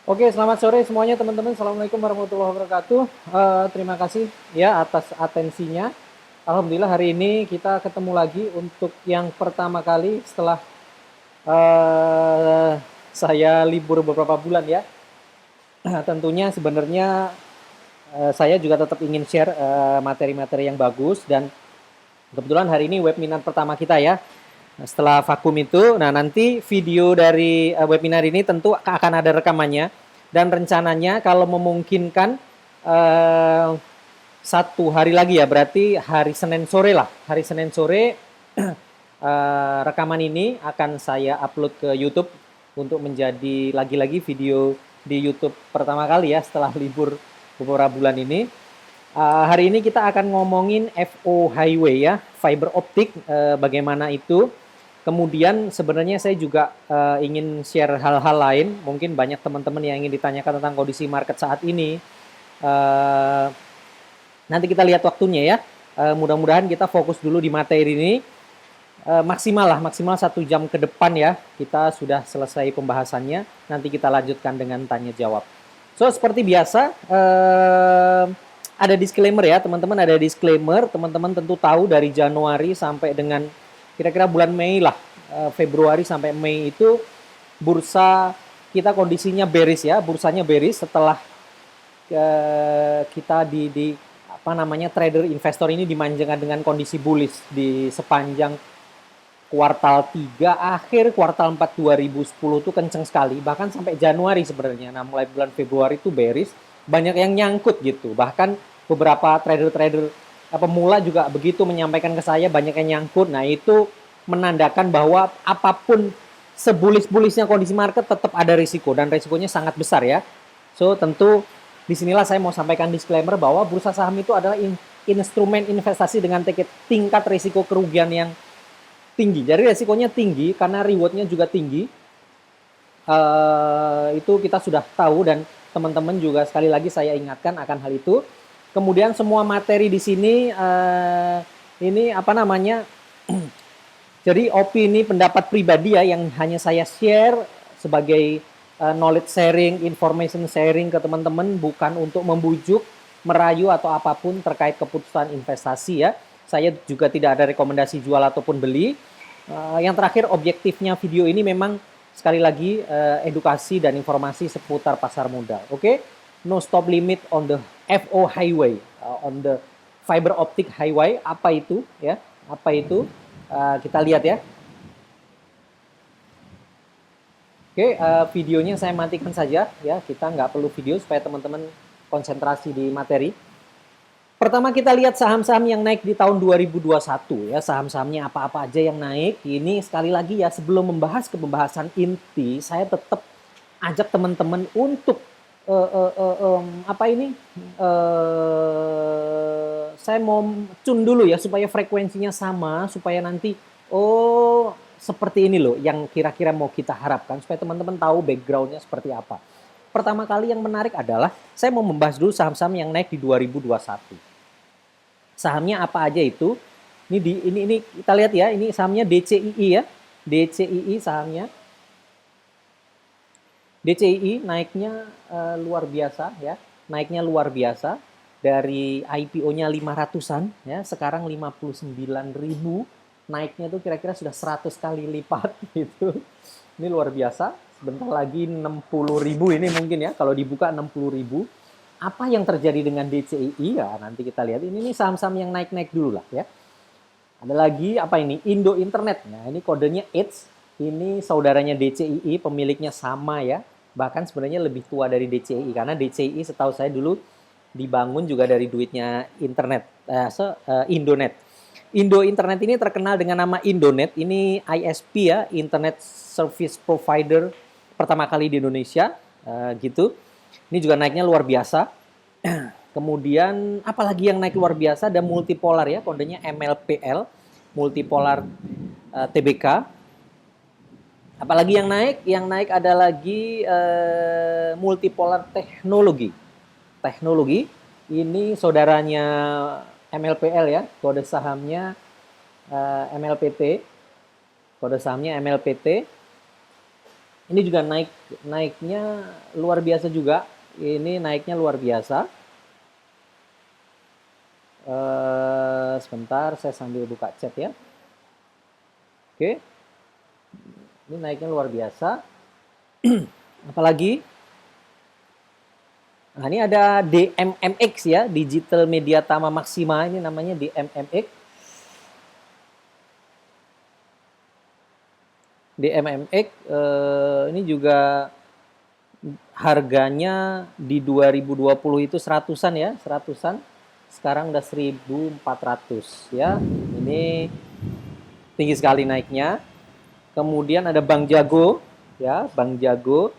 Oke, selamat sore semuanya teman-teman. Assalamualaikum warahmatullahi wabarakatuh. Terima kasih ya atas atensinya. Alhamdulillah hari ini kita ketemu lagi untuk yang pertama kali setelah eh, saya libur beberapa bulan ya. Tentunya sebenarnya saya juga tetap ingin share materi-materi yang bagus dan kebetulan hari ini webinar pertama kita ya. Setelah vakum itu, nah nanti video dari webinar ini tentu akan ada rekamannya dan rencananya kalau memungkinkan eh, satu hari lagi ya, berarti hari Senin sore lah. Hari Senin sore rekaman ini akan saya upload ke YouTube untuk menjadi lagi-lagi video di YouTube pertama kali ya setelah libur beberapa bulan ini. Hari ini kita akan ngomongin FO Highway ya, fiber optik, bagaimana itu. Kemudian sebenarnya saya juga ingin share hal-hal lain. Mungkin banyak teman-teman yang ingin ditanyakan tentang kondisi market saat ini. Uh, Nanti kita lihat waktunya ya. Mudah-mudahan kita fokus dulu di materi ini. Maksimal 1 jam ke depan ya. Kita sudah selesai pembahasannya. Nanti kita lanjutkan dengan tanya jawab. So seperti biasa, ada disclaimer ya teman-teman. Ada disclaimer. Teman-teman tentu tahu dari Januari sampai dengan kira-kira bulan Mei lah, Februari sampai Mei itu bursa kita kondisinya bearish ya. Bursanya bearish setelah kita di apa namanya trader investor ini dimanjakan dengan kondisi bullish di sepanjang kuartal 3 akhir kuartal 4 2010 tuh kenceng sekali, bahkan sampai Januari sebenarnya. Nah, mulai bulan Februari itu bearish, banyak yang nyangkut gitu. Bahkan beberapa trader-trader pemula juga begitu menyampaikan ke saya, banyak yang nyangkut. Nah, itu menandakan bahwa apapun sebulis-bulisnya kondisi market tetap ada risiko dan risikonya sangat besar ya. So, tentu disinilah saya mau sampaikan disclaimer bahwa bursa saham itu adalah instrumen investasi dengan tingkat risiko kerugian yang tinggi. Jadi resikonya tinggi karena rewardnya juga tinggi. Itu kita sudah tahu dan teman-teman juga sekali lagi saya ingatkan akan hal itu. Kemudian semua materi di sini ini apa namanya? Jadi opini pendapat pribadi ya yang hanya saya share sebagai knowledge sharing, information sharing ke teman-teman, bukan untuk membujuk, merayu atau apapun terkait keputusan investasi ya. Saya juga tidak ada rekomendasi jual ataupun beli. Yang terakhir objektifnya video ini memang sekali lagi edukasi dan informasi seputar pasar modal. Oke, no stop limit on the FO highway, on the fiber optic highway. Apa itu ya? Apa itu? Kita lihat ya. Oke, videonya saya matikan saja ya. Kita nggak perlu video supaya teman-teman konsentrasi di materi. Pertama kita lihat saham-saham yang naik di tahun 2021 ya. Saham-sahamnya apa-apa aja yang naik. Ini sekali lagi ya, sebelum membahas ke pembahasan inti, saya tetap ajak teman-teman untuk apa ini? Saya mau tune dulu ya supaya frekuensinya sama, supaya nanti seperti ini loh yang kira-kira mau kita harapkan supaya teman-teman tahu backgroundnya seperti apa. Pertama kali yang menarik adalah saya mau membahas dulu saham-saham yang naik di 2021. Sahamnya apa aja itu? Ini kita lihat ya, ini sahamnya DCII ya. DCII sahamnya. DCII naiknya luar biasa ya. Naiknya luar biasa dari IPO-nya 500-an ya, sekarang 59.000. Naiknya tuh kira-kira sudah 100 kali lipat gitu. Ini luar biasa. Sebentar lagi 60.000 ini mungkin ya, kalau dibuka 60.000. Apa yang terjadi dengan DCII ya nanti kita lihat. Ini saham-saham yang naik-naik dulu lah ya. Ada lagi apa ini? Indo Internet. Nah, ini kodenya AIDS. Ini saudaranya DCII, pemiliknya sama ya. Bahkan sebenarnya lebih tua dari DCII karena DCII setahu saya dulu dibangun juga dari duitnya internet. Indonet. Indo Internet ini terkenal dengan nama Indonet. Ini ISP ya, Internet Service Provider pertama kali di Indonesia gitu. Ini juga naiknya luar biasa. Kemudian apalagi yang naik luar biasa, ada multipolar ya, kodenya MLPL, multipolar TBK. Apalagi yang naik? Yang naik ada lagi multipolar teknologi. Teknologi ini saudaranya MLPL ya, kode sahamnya MLPT. Kode sahamnya MLPT. Ini juga naiknya luar biasa juga. Ini naiknya luar biasa. Sebentar, saya sambil buka chat ya. Oke, ini naiknya luar biasa. Apalagi, nah ini ada DMMX ya, Digital Media Tama Maxima, ini namanya DMMX. DMMX ini juga harganya di 2020 itu seratusan ya, seratusan. Sekarang udah 1.400 ya. Ini tinggi sekali naiknya. Kemudian ada Bank Jago ya, Bank Jago.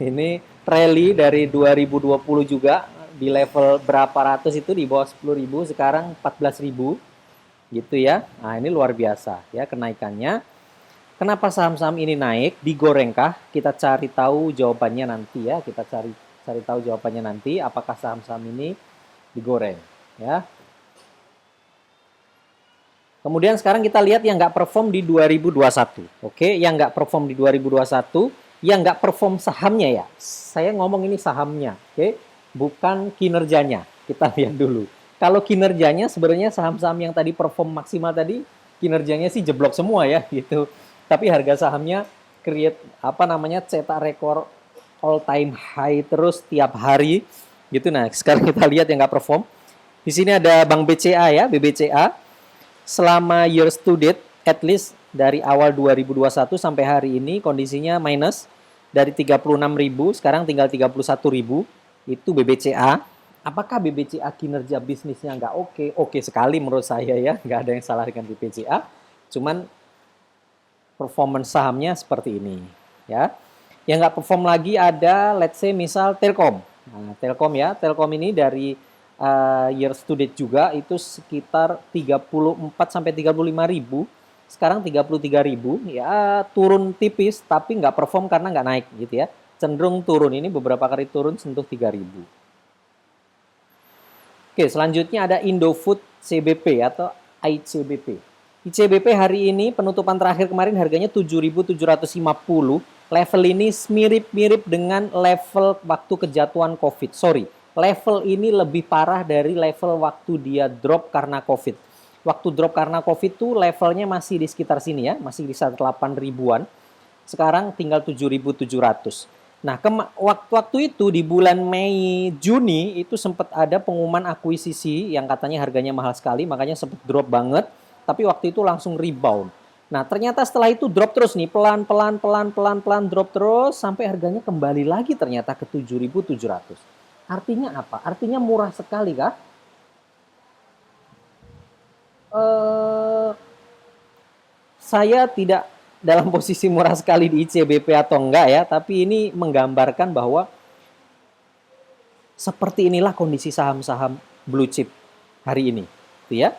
Ini rally dari 2020 juga di level berapa ratus itu di bawah 10.000, sekarang 14.000 gitu ya. Nah, ini luar biasa ya kenaikannya. Kenapa saham-saham ini naik? Digorengkah? Kita cari tahu jawabannya nanti ya. Kita cari tahu jawabannya nanti. Apakah saham-saham ini digoreng? Ya. Kemudian sekarang kita lihat yang nggak perform di 2021. Oke, yang nggak perform di 2021, yang nggak perform sahamnya ya. Saya ngomong ini sahamnya, oke, bukan kinerjanya. Kita lihat dulu. Kalau kinerjanya sebenarnya saham-saham yang tadi perform maksimal tadi, kinerjanya sih jeblok semua ya gitu. Tapi harga sahamnya cetak rekor all time high terus tiap hari gitu. Nah, sekarang kita lihat yang nggak perform. Di sini ada Bank BCA ya, BBCA. Selama years to date, at least dari awal 2021 sampai hari ini kondisinya minus dari 36.000 sekarang tinggal 31.000. Itu BBCA. Apakah BBCA kinerja bisnisnya nggak oke? Oke sekali menurut saya ya, nggak ada yang salah dengan BBCA. Cuman performance sahamnya seperti ini ya. Yang nggak perform lagi ada let's say misal Telkom. Nah, Telkom ya, Telkom ini dari years to date juga itu sekitar 34 sampai 35.000. Sekarang 33.000 ya, turun tipis tapi nggak perform karena nggak naik gitu ya. Cenderung turun, ini beberapa kali turun sentuh 3.000. Oke, selanjutnya ada Indofood CBP atau ICBP. ICBP hari ini penutupan terakhir kemarin harganya 7.750. Level ini mirip-mirip dengan level waktu kejatuhan COVID. Sorry, level ini lebih parah dari level waktu dia drop karena COVID. Waktu drop karena COVID tuh levelnya masih di sekitar sini ya, masih di 8 ribuan. Sekarang tinggal 7.700. Nah, waktu itu di bulan Mei, Juni itu sempat ada pengumuman akuisisi yang katanya harganya mahal sekali, makanya sempat drop banget. Tapi waktu itu langsung rebound. Nah, ternyata setelah itu drop terus nih, pelan-pelan drop terus sampai harganya kembali lagi ternyata ke 7.700. Artinya apa? Artinya murah sekali kah? Saya tidak dalam posisi murah sekali di ICBP atau enggak ya, tapi ini menggambarkan bahwa seperti inilah kondisi saham-saham blue chip hari ini, gitu ya.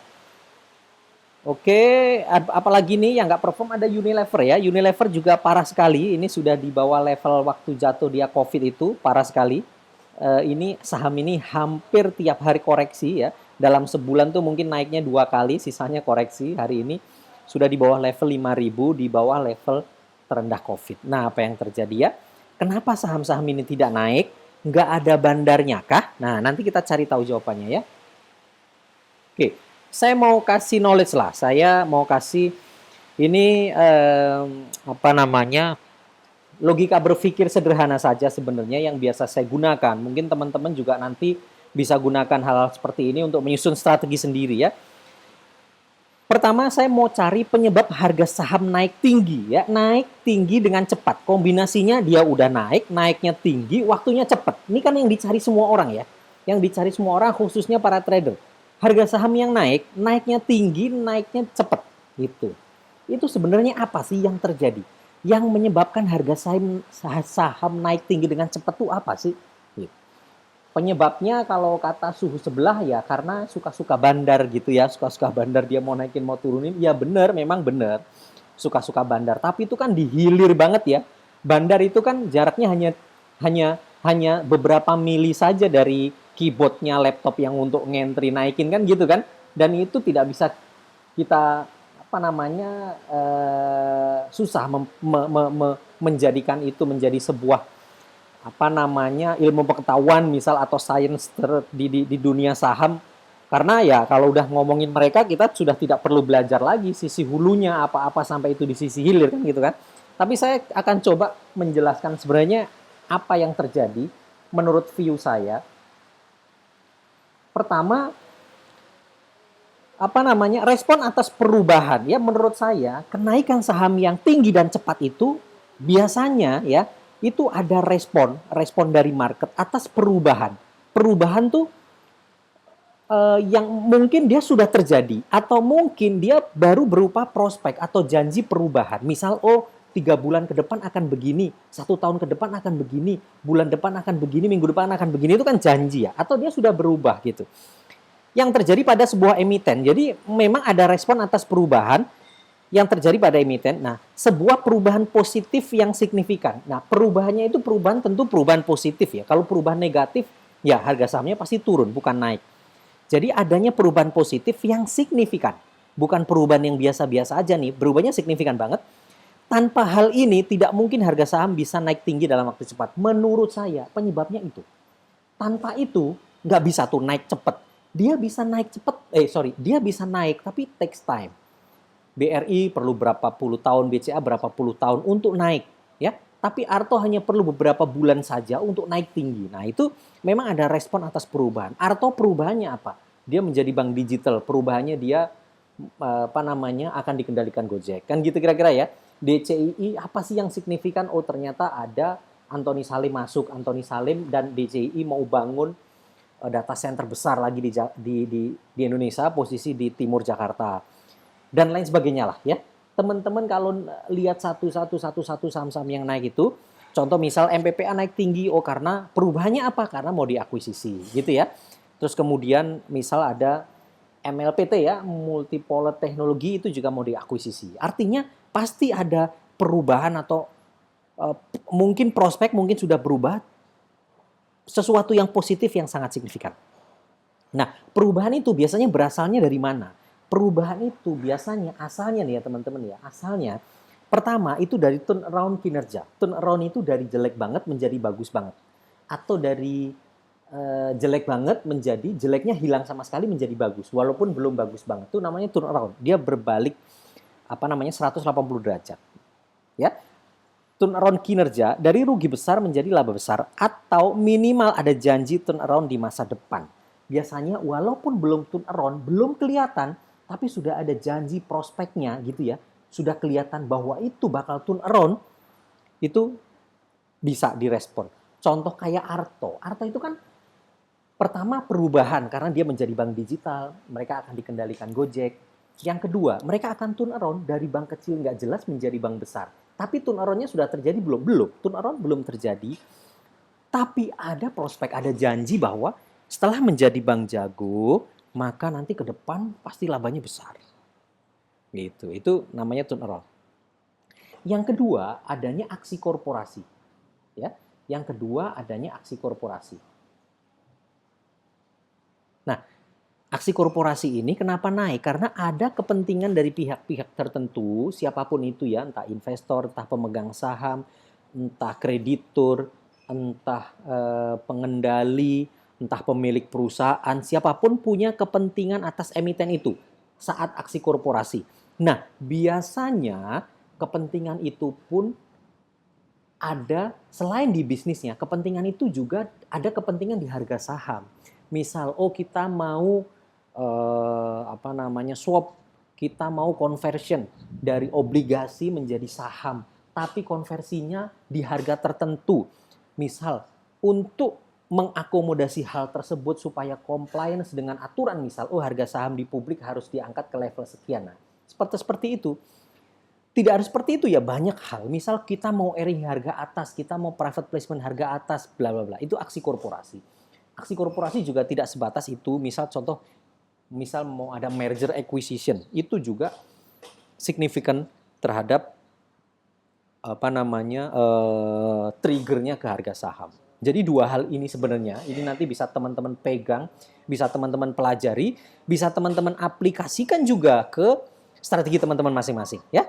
Oke, apalagi nih yang nggak perform ada Unilever ya. Unilever juga parah sekali. Ini sudah di bawah level waktu jatuh dia COVID itu, parah sekali. Ini saham ini hampir tiap hari koreksi ya. Dalam sebulan tuh mungkin naiknya 2 kali, sisanya koreksi. Hari ini sudah di bawah level 5.000, di bawah level terendah COVID. Nah, apa yang terjadi ya? Kenapa saham-saham ini tidak naik? Nggak ada bandarnya kah? Nah, nanti kita cari tahu jawabannya ya. Oke. Saya mau kasih knowledge lah. Saya mau kasih ini logika berpikir sederhana saja sebenarnya yang biasa saya gunakan. Mungkin teman-teman juga nanti bisa gunakan hal-hal seperti ini untuk menyusun strategi sendiri ya. Pertama saya mau cari penyebab harga saham naik tinggi ya. Naik tinggi dengan cepat. Kombinasinya dia udah naik, naiknya tinggi, waktunya cepat. Ini kan yang dicari semua orang ya. Yang dicari semua orang khususnya para trader. Harga saham yang naik, naiknya tinggi, naiknya cepat gitu. Itu sebenarnya apa sih yang terjadi? Yang menyebabkan harga saham naik tinggi dengan cepat itu apa sih? Penyebabnya kalau kata suhu sebelah ya karena suka-suka bandar gitu ya, suka-suka bandar dia mau naikin mau turunin, ya benar, memang benar. Suka-suka bandar, tapi itu kan dihilir banget ya. Bandar itu kan jaraknya hanya beberapa mili saja dari keyboardnya laptop yang untuk ngentri naikin kan gitu kan, dan itu tidak bisa kita susah menjadikan itu menjadi sebuah ilmu pengetahuan misal atau sains di dunia saham, karena ya kalau udah ngomongin mereka kita sudah tidak perlu belajar lagi sisi hulunya apa-apa sampai itu di sisi hilir kan gitu kan. Tapi saya akan coba menjelaskan sebenarnya apa yang terjadi menurut view saya. Pertama, respon atas perubahan ya, menurut saya kenaikan saham yang tinggi dan cepat itu biasanya ya itu ada respon dari market atas perubahan tuh yang mungkin dia sudah terjadi atau mungkin dia baru berupa prospek atau janji perubahan. Misal 3 bulan ke depan akan begini, 1 tahun ke depan akan begini, bulan depan akan begini, minggu depan akan begini, itu kan janji ya, atau dia sudah berubah gitu. Yang terjadi pada sebuah emiten. Jadi memang ada respon atas perubahan yang terjadi pada emiten. Nah, sebuah perubahan positif yang signifikan. Nah, perubahannya itu tentu perubahan positif ya. Kalau perubahan negatif, ya harga sahamnya pasti turun, bukan naik. Jadi adanya perubahan positif yang signifikan. Bukan perubahan yang biasa-biasa aja nih, berubahnya signifikan banget. Tanpa hal ini, tidak mungkin harga saham bisa naik tinggi dalam waktu cepat. Menurut saya, penyebabnya itu. Tanpa itu, nggak bisa tuh naik cepat. Dia bisa naik cepat, dia bisa naik, tapi takes time. BRI perlu berapa puluh tahun, BCA berapa puluh tahun untuk naik, ya. Tapi Arto hanya perlu beberapa bulan saja untuk naik tinggi. Nah, itu memang ada respon atas perubahan. Arto perubahannya apa? Dia menjadi bank digital, perubahannya dia akan dikendalikan Gojek. Kan gitu kira-kira ya. DCII apa sih yang signifikan? Oh, ternyata ada Antoni Salim masuk, Antoni Salim dan DCII mau bangun data center besar lagi di Indonesia, posisi di timur Jakarta. Dan lain sebagainya lah ya. Teman-teman kalau lihat satu-satu saham-saham yang naik itu, contoh misal MPPA naik tinggi, karena perubahannya apa? Karena mau diakuisisi gitu ya. Terus kemudian misal ada MLPT ya, Multipolar Teknologi, itu juga mau diakuisisi. Artinya pasti ada perubahan atau mungkin prospek mungkin sudah berubah, sesuatu yang positif yang sangat signifikan. Nah, perubahan itu biasanya berasalnya dari mana? Perubahan itu biasanya asalnya nih ya teman-teman ya, asalnya pertama itu dari turnaround kinerja. Turnaround itu dari jelek banget menjadi bagus banget. Atau dari jelek banget menjadi jeleknya hilang sama sekali menjadi bagus. Walaupun belum bagus banget. Itu namanya turnaround. Dia berbalik 180 derajat. Ya. Turnaround kinerja dari rugi besar menjadi laba besar atau minimal ada janji turnaround di masa depan. Biasanya walaupun belum turnaround, belum kelihatan, tapi sudah ada janji prospeknya gitu ya. Sudah kelihatan bahwa itu bakal turnaround, itu bisa direspon. Contoh kayak Arto. Arto itu kan pertama perubahan karena dia menjadi bank digital, mereka akan dikendalikan Gojek. Yang kedua, mereka akan turnaround dari bank kecil nggak jelas menjadi bank besar. Tapi turnaround-nya sudah terjadi belum? Belum. Turnaround belum terjadi. Tapi ada prospek, ada janji bahwa setelah menjadi bank jago, maka nanti ke depan pasti labanya besar. Gitu. Itu namanya turnaround. Yang kedua, adanya aksi korporasi. Ya. Yang kedua, adanya aksi korporasi. Nah, aksi korporasi ini kenapa naik? Karena ada kepentingan dari pihak-pihak tertentu, siapapun itu ya, entah investor, entah pemegang saham, entah kreditur, entah pengendali, entah pemilik perusahaan, siapapun punya kepentingan atas emiten itu saat aksi korporasi. Nah, biasanya kepentingan itu pun ada selain di bisnisnya, kepentingan itu juga ada kepentingan di harga saham. Misal, kita mau swap, kita mau conversion dari obligasi menjadi saham, tapi konversinya di harga tertentu. Misal, untuk mengakomodasi hal tersebut supaya compliance dengan aturan, misal, harga saham di publik harus diangkat ke level sekian. Nah, seperti itu. Tidak harus seperti itu ya, banyak hal. Misal kita mau airing harga atas, kita mau private placement harga atas, bla bla bla. Itu aksi korporasi. Aksi korporasi juga tidak sebatas itu. Misal mau ada merger acquisition, itu juga signifikan terhadap triggernya ke harga saham. Jadi dua hal ini sebenarnya, ini nanti bisa teman-teman pegang, bisa teman-teman pelajari, bisa teman-teman aplikasikan juga ke strategi teman-teman masing-masing ya.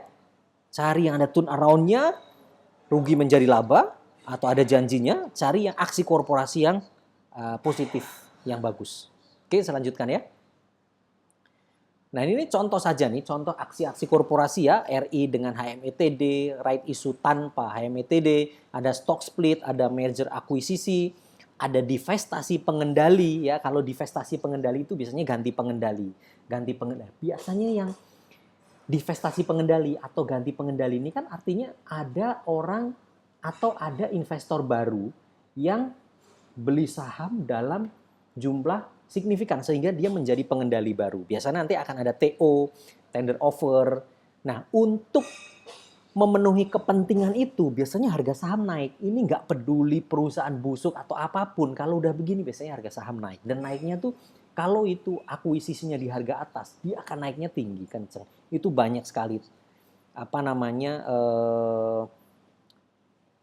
Cari yang ada turnaround-nya, rugi menjadi laba, atau ada janjinya, cari yang aksi korporasi yang positif, yang bagus. Oke, saya lanjutkan ya. Nah ini contoh saja nih, contoh aksi-aksi korporasi ya, RI dengan HMETD, right issue tanpa HMETD, ada stock split, ada merger akuisisi, ada divestasi pengendali ya. Kalau divestasi pengendali itu biasanya ganti pengendali. Biasanya yang divestasi pengendali atau ganti pengendali ini kan artinya ada orang atau ada investor baru yang beli saham dalam jumlah signifikan sehingga dia menjadi pengendali baru. Biasanya nanti akan ada TO, tender offer. Nah, untuk memenuhi kepentingan itu biasanya harga saham naik. Ini nggak peduli perusahaan busuk atau apapun. Kalau udah begini biasanya harga saham naik. Dan naiknya tuh kalau itu akuisisinya di harga atas, dia akan naiknya tinggi kenceng. Itu banyak sekali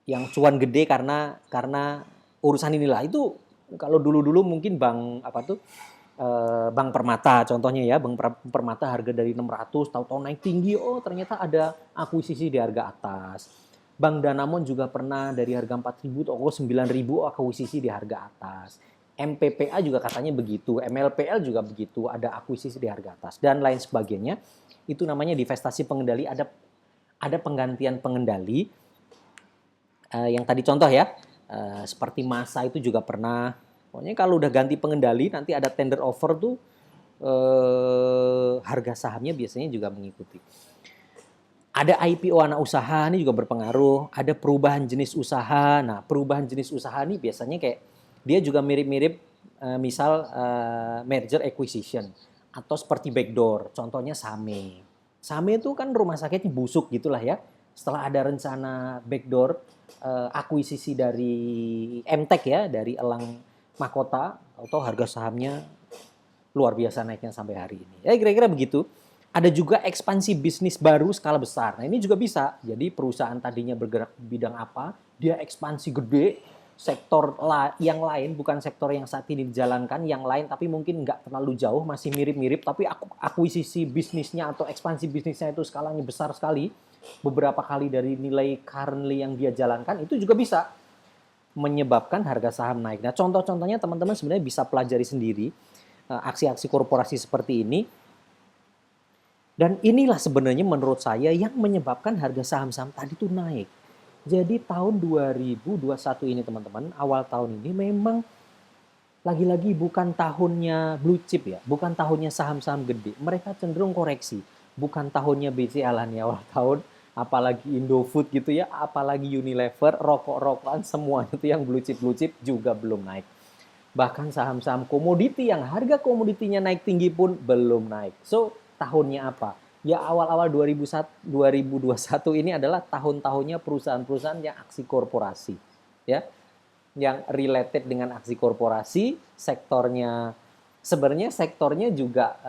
yang cuan gede karena urusan inilah. Itu kalau dulu-dulu mungkin bank Bank Permata contohnya ya, Bank Permata harga dari 600 tahu-tahu naik tinggi, oh ternyata ada akuisisi di harga atas. Bank Danamon juga pernah dari harga 4.000 atau 9.000 akuisisi di harga atas. MPPA juga katanya begitu, MLPL juga begitu, ada akuisisi di harga atas dan lain sebagainya. Itu namanya divestasi pengendali, ada penggantian pengendali. Yang tadi contoh ya, seperti Masa itu juga pernah. Pokoknya kalau udah ganti pengendali, nanti ada tender offer tuh, harga sahamnya biasanya juga mengikuti. Ada IPO anak usaha, ini juga berpengaruh. Ada perubahan jenis usaha. Nah, perubahan jenis usaha ini biasanya kayak, dia juga mirip-mirip misal merger acquisition. Atau seperti backdoor, contohnya Same. Same itu kan rumah sakitnya busuk gitulah ya. Setelah ada rencana backdoor, akuisisi dari MTech ya, dari Elang Mahkota, atau harga sahamnya luar biasa naiknya sampai hari ini. Ya kira-kira begitu. Ada juga ekspansi bisnis baru skala besar. Nah ini juga bisa. Jadi perusahaan tadinya bergerak di bidang apa, dia ekspansi gede, sektor yang lain, bukan sektor yang saat ini dijalankan, yang lain tapi mungkin nggak terlalu jauh, masih mirip-mirip, tapi akuisisi bisnisnya atau ekspansi bisnisnya itu skalanya besar sekali, beberapa kali dari nilai currently yang dia jalankan, itu juga bisa menyebabkan harga saham naik. Nah, contoh-contohnya teman-teman sebenarnya bisa pelajari sendiri aksi-aksi korporasi seperti ini. Dan inilah sebenarnya menurut saya yang menyebabkan harga saham-saham tadi itu naik. Jadi tahun 2021 ini teman-teman, awal tahun ini memang lagi-lagi bukan tahunnya blue chip ya, bukan tahunnya saham-saham gede. Mereka cenderung koreksi. Bukan tahunnya BCA lah nih awal tahun, apalagi Indofood gitu ya, apalagi Unilever, rokok-rokokan semuanya itu yang blue chip juga belum naik. Bahkan saham-saham komoditi yang harga komoditinya naik tinggi pun belum naik. So, tahunnya apa? Ya awal-awal 2021 ini adalah tahun-tahunnya perusahaan-perusahaan yang aksi korporasi. Ya, yang related dengan aksi korporasi, sebenarnya sektornya juga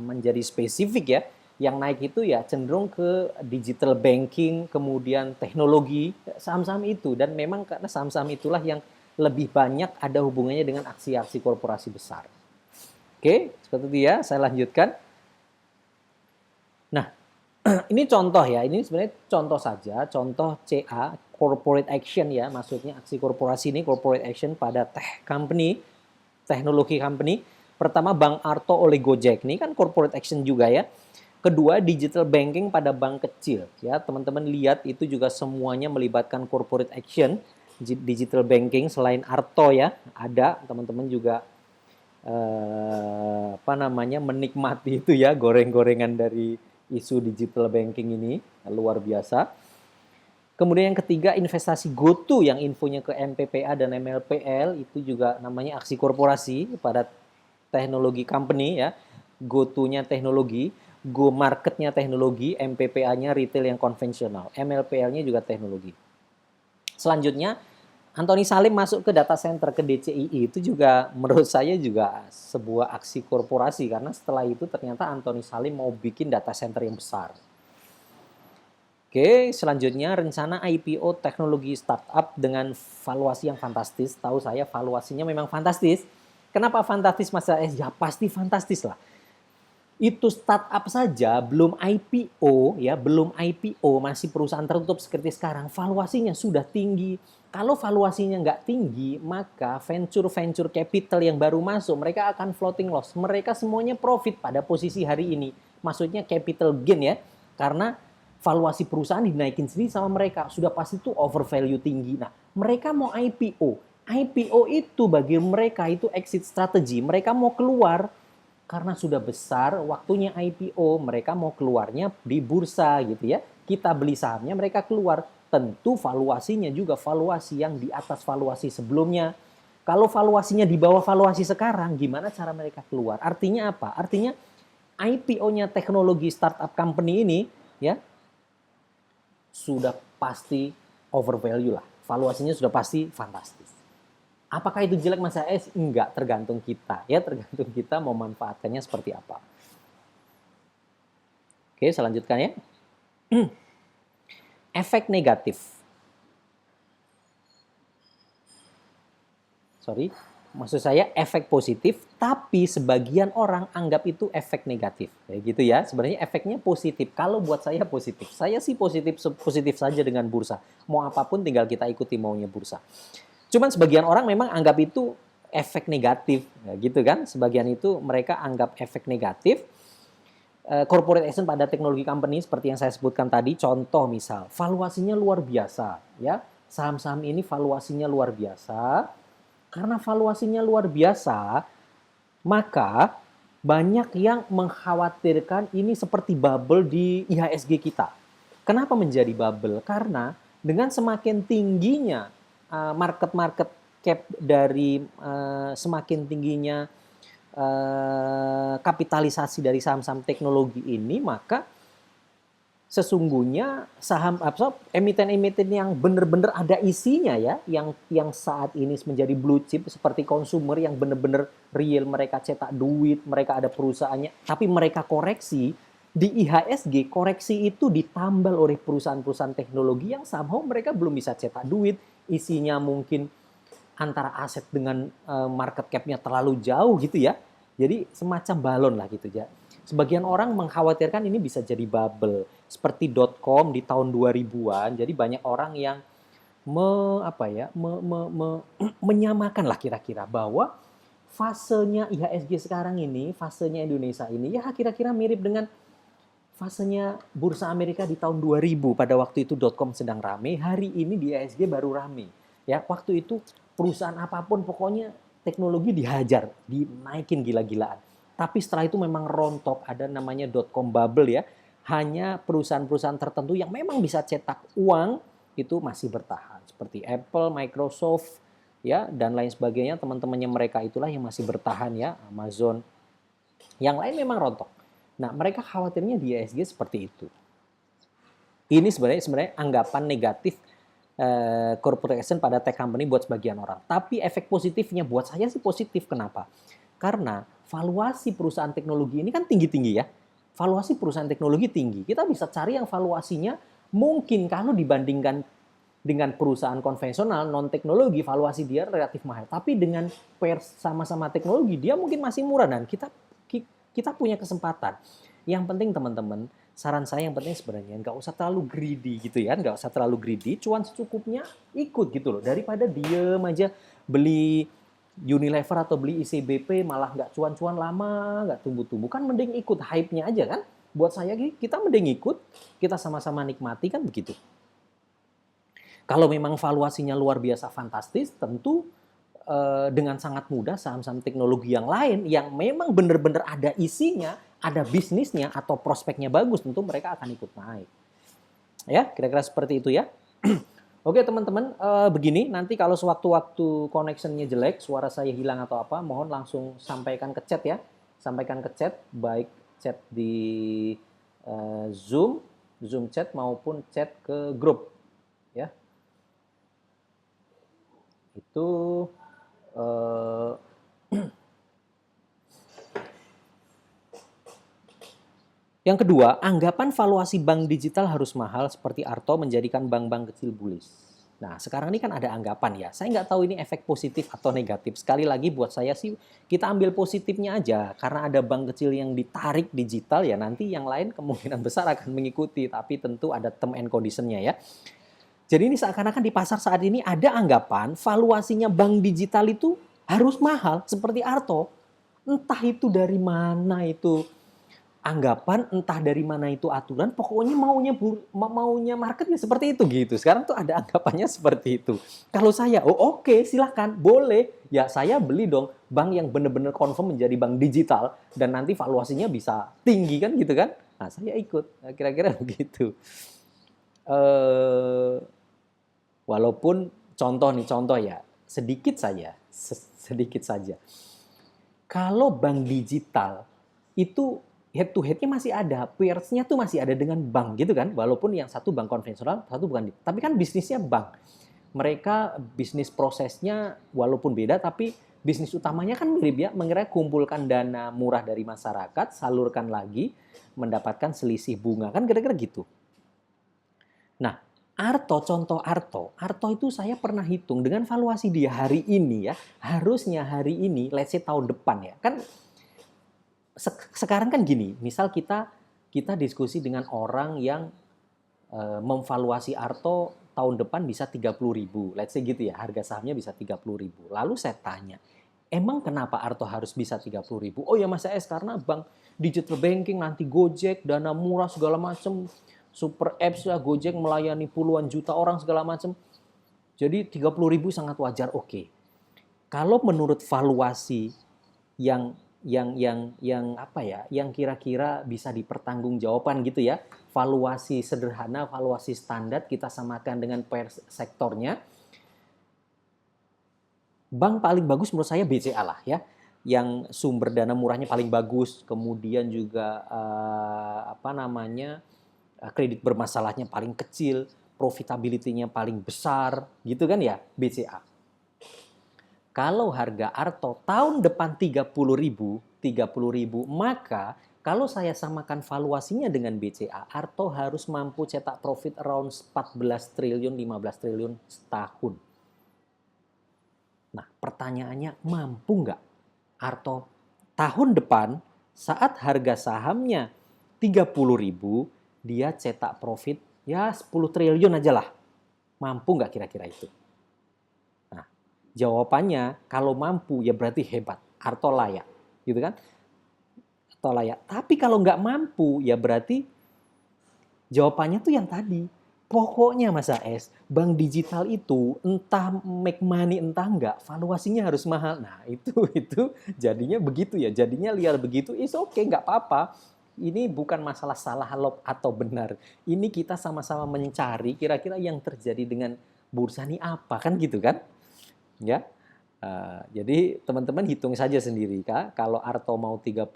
menjadi spesifik ya. Yang naik itu ya cenderung ke digital banking, kemudian teknologi, saham-saham itu. Dan memang karena saham-saham itulah yang lebih banyak ada hubungannya dengan aksi-aksi korporasi besar. Oke, seperti itu ya, saya lanjutkan. Nah, ini contoh ya, ini sebenarnya contoh saja, contoh CA, corporate action ya, maksudnya aksi korporasi ini, corporate action pada teknologi company. Pertama, Bank Arto oleh Gojek, ini kan corporate action juga ya. Kedua, digital banking pada bank kecil. Ya, teman-teman lihat itu juga semuanya melibatkan corporate action. Digital banking selain Arto ya, ada teman-teman juga menikmati itu ya, goreng-gorengan dari isu digital banking ini, luar biasa. Kemudian yang ketiga, investasi GoTo yang infonya ke MPPA dan MLPL, itu juga namanya aksi korporasi pada teknologi company ya. GoTo-nya teknologi, Go Market-nya teknologi, MPPA-nya retail yang konvensional, MLPL-nya juga teknologi. Selanjutnya, Antoni Salim masuk ke data center ke DCII itu juga menurut saya juga sebuah aksi korporasi karena setelah itu ternyata Antoni Salim mau bikin data center yang besar. Oke, selanjutnya rencana IPO teknologi startup dengan valuasi yang fantastis. Tahu saya valuasinya memang fantastis. Kenapa fantastis Mas? Ya pasti fantastis lah. Itu startup saja belum IPO ya, belum IPO, masih perusahaan tertutup seperti sekarang, valuasinya sudah tinggi. Kalau valuasinya nggak tinggi, maka venture capital yang baru masuk, mereka akan floating loss. Mereka semuanya profit pada posisi hari ini. Maksudnya capital gain ya, karena valuasi perusahaan dinaikin sendiri sama mereka. Sudah pasti itu overvalue tinggi. Nah, mereka mau IPO. IPO itu bagi mereka itu exit strategy. Mereka mau keluar karena sudah besar, waktunya IPO, mereka mau keluarnya di bursa gitu ya. Kita beli sahamnya, mereka keluar. Tentu valuasinya juga valuasi yang di atas valuasi sebelumnya. Kalau valuasinya di bawah valuasi sekarang, gimana cara mereka keluar? Artinya apa? Artinya IPO-nya teknologi startup company ini ya sudah pasti overvalue lah. Valuasinya sudah pasti fantastis. Apakah itu jelek Mas AS? Enggak, tergantung kita. Ya, tergantung kita mau manfaatkannya seperti apa. Oke, selanjutnya ya. Efek negatif. Sorry, maksud saya efek positif, tapi sebagian orang anggap itu efek negatif. Kayak gitu ya. Sebenarnya efeknya positif. Kalau buat saya positif. Saya sih positif saja dengan bursa. Mau apapun tinggal kita ikuti maunya bursa. Cuman sebagian orang memang anggap itu efek negatif, ya gitu kan? Sebagian itu mereka anggap efek negatif. Corporate action pada teknologi company seperti yang saya sebutkan tadi, contoh misal, valuasinya luar biasa, ya. Saham-saham ini valuasinya luar biasa. Karena valuasinya luar biasa, maka banyak yang mengkhawatirkan ini seperti bubble di IHSG kita. Kenapa menjadi bubble? Karena dengan semakin tingginya market cap dari semakin tingginya kapitalisasi dari saham-saham teknologi ini, maka sesungguhnya saham emiten-emiten yang benar-benar ada isinya ya, yang saat ini menjadi blue chip seperti consumer yang benar-benar real, mereka cetak duit, mereka ada perusahaannya, tapi mereka koreksi di IHSG, koreksi itu ditambal oleh perusahaan-perusahaan teknologi yang somehow mereka belum bisa cetak duit, isinya mungkin antara aset dengan market cap-nya terlalu jauh gitu ya. Jadi semacam balon lah gitu ya. Sebagian orang mengkhawatirkan ini bisa jadi bubble seperti .com di tahun 2000-an. Jadi banyak orang yang menyamakan lah kira-kira bahwa fasenya IHSG sekarang ini, fasenya Indonesia ini ya kira-kira mirip dengan fasenya Bursa Amerika di tahun 2000. Pada waktu itu .com sedang rame, hari ini di IHSG baru rame. Ya, waktu itu perusahaan apapun pokoknya teknologi dihajar, dinaikin gila-gilaan. Tapi setelah itu memang rontok, ada namanya .com bubble ya. Hanya perusahaan-perusahaan tertentu yang memang bisa cetak uang itu masih bertahan. Seperti Apple, Microsoft, ya dan lain sebagainya. Teman-temannya mereka itulah yang masih bertahan ya, Amazon. Yang lain memang rontok. Nah, mereka khawatirnya di IHSG seperti itu. Ini sebenarnya anggapan negatif corporate action pada tech company buat sebagian orang. Tapi efek positifnya buat saya sih positif. Kenapa? Karena valuasi perusahaan teknologi ini kan tinggi-tinggi ya. Valuasi perusahaan teknologi tinggi. Kita bisa cari yang valuasinya mungkin kalau dibandingkan dengan perusahaan konvensional non-teknologi, valuasi dia relatif mahal. Tapi dengan sama-sama teknologi, dia mungkin masih murah dan kita punya kesempatan. Yang penting teman-teman, saran saya yang penting sebenarnya nggak usah terlalu greedy gitu ya, nggak usah terlalu greedy, cuan secukupnya ikut gitu loh, daripada diem aja beli Unilever atau beli ICBP malah nggak cuan-cuan lama, nggak tumbuh-tumbuh, kan mending ikut hype-nya aja kan. Buat saya kita mending ikut, kita sama-sama nikmati kan begitu. Kalau memang valuasinya luar biasa fantastis, tentu dengan sangat mudah saham-saham teknologi yang lain yang memang benar-benar ada isinya, ada bisnisnya atau prospeknya bagus, tentu mereka akan ikut naik. Ya, kira-kira seperti itu ya. Oke teman-teman, begini, nanti kalau sewaktu-waktu connection-nya jelek, suara saya hilang atau apa, mohon langsung sampaikan ke chat ya. Sampaikan ke chat, baik chat di Zoom chat maupun chat ke grup. Ya. Itu yang kedua, anggapan valuasi bank digital harus mahal seperti Arto menjadikan bank-bank kecil bullish. Nah, sekarang ini kan ada anggapan ya. Saya nggak tahu ini efek positif atau negatif. Sekali lagi buat saya sih kita ambil positifnya aja. Karena ada bank kecil yang ditarik digital ya nanti yang lain kemungkinan besar akan mengikuti. Tapi tentu ada term and condition-nya ya. Jadi ini seakan-akan di pasar saat ini ada anggapan valuasinya bank digital itu harus mahal seperti Arto. Entah itu dari mana itu anggapan, entah dari mana itu aturan, pokoknya maunya market ya seperti itu gitu. Sekarang tuh ada anggapannya seperti itu. Kalau saya, oh oke, silahkan, boleh. Ya saya beli dong bank yang benar-benar confirm menjadi bank digital dan nanti valuasinya bisa tinggi kan gitu kan. Nah saya ikut, nah, kira-kira begitu. Walaupun contoh ya, sedikit saja. Kalau bank digital itu head to head-nya masih ada, peers-nya tuh masih ada dengan bank gitu kan, walaupun yang satu bank konvensional, satu bukan. Tapi kan bisnisnya bank. Mereka bisnis prosesnya walaupun beda, tapi bisnis utamanya kan mirip ya, mengira kumpulkan dana murah dari masyarakat, salurkan lagi, mendapatkan selisih bunga, kan kira-kira gitu. Nah, Arto itu saya pernah hitung dengan valuasi dia hari ini ya, harusnya hari ini, let's say tahun depan ya, kan sekarang kan gini, misal kita diskusi dengan orang yang memvaluasi Arto tahun depan bisa 30.000, let's say gitu ya, harga sahamnya bisa 30.000. Lalu saya tanya, emang kenapa Arto harus bisa 30.000? Oh ya Mas AS, karena bank digital banking nanti Gojek, dana murah segala macam, super apps lah Gojek melayani puluhan juta orang segala macam. Jadi 30.000 sangat wajar, oke. Kalau menurut valuasi yang apa ya, yang kira-kira bisa dipertanggungjawabkan gitu ya, valuasi sederhana, valuasi standar kita samakan dengan per sektornya, bank paling bagus menurut saya BCA lah ya, yang sumber dana murahnya paling bagus, kemudian juga kredit bermasalahnya paling kecil, profitability-nya paling besar, gitu kan ya, BCA. Kalau harga Arto tahun depan 30.000, maka kalau saya samakan valuasinya dengan BCA, Arto harus mampu cetak profit around 14 triliun, 15 triliun setahun. Nah, pertanyaannya mampu nggak Arto tahun depan saat harga sahamnya 30.000, dia cetak profit ya 10 triliun aja lah. Mampu nggak kira-kira itu? Nah, jawabannya kalau mampu ya berarti hebat. Arto layak. Gitu kan? Arto layak. Tapi kalau nggak mampu ya berarti jawabannya tuh yang tadi. Pokoknya Mas AS, bank digital itu entah make money entah enggak, valuasinya harus mahal. Nah, itu jadinya begitu ya. Jadinya liar begitu, is oke, nggak apa-apa. Ini bukan masalah salah atau benar. Ini kita sama-sama mencari kira-kira yang terjadi dengan bursa ini apa, kan gitu kan? Ya. Jadi teman-teman hitung saja sendiri, Kak. Kalau Arto mau 30.000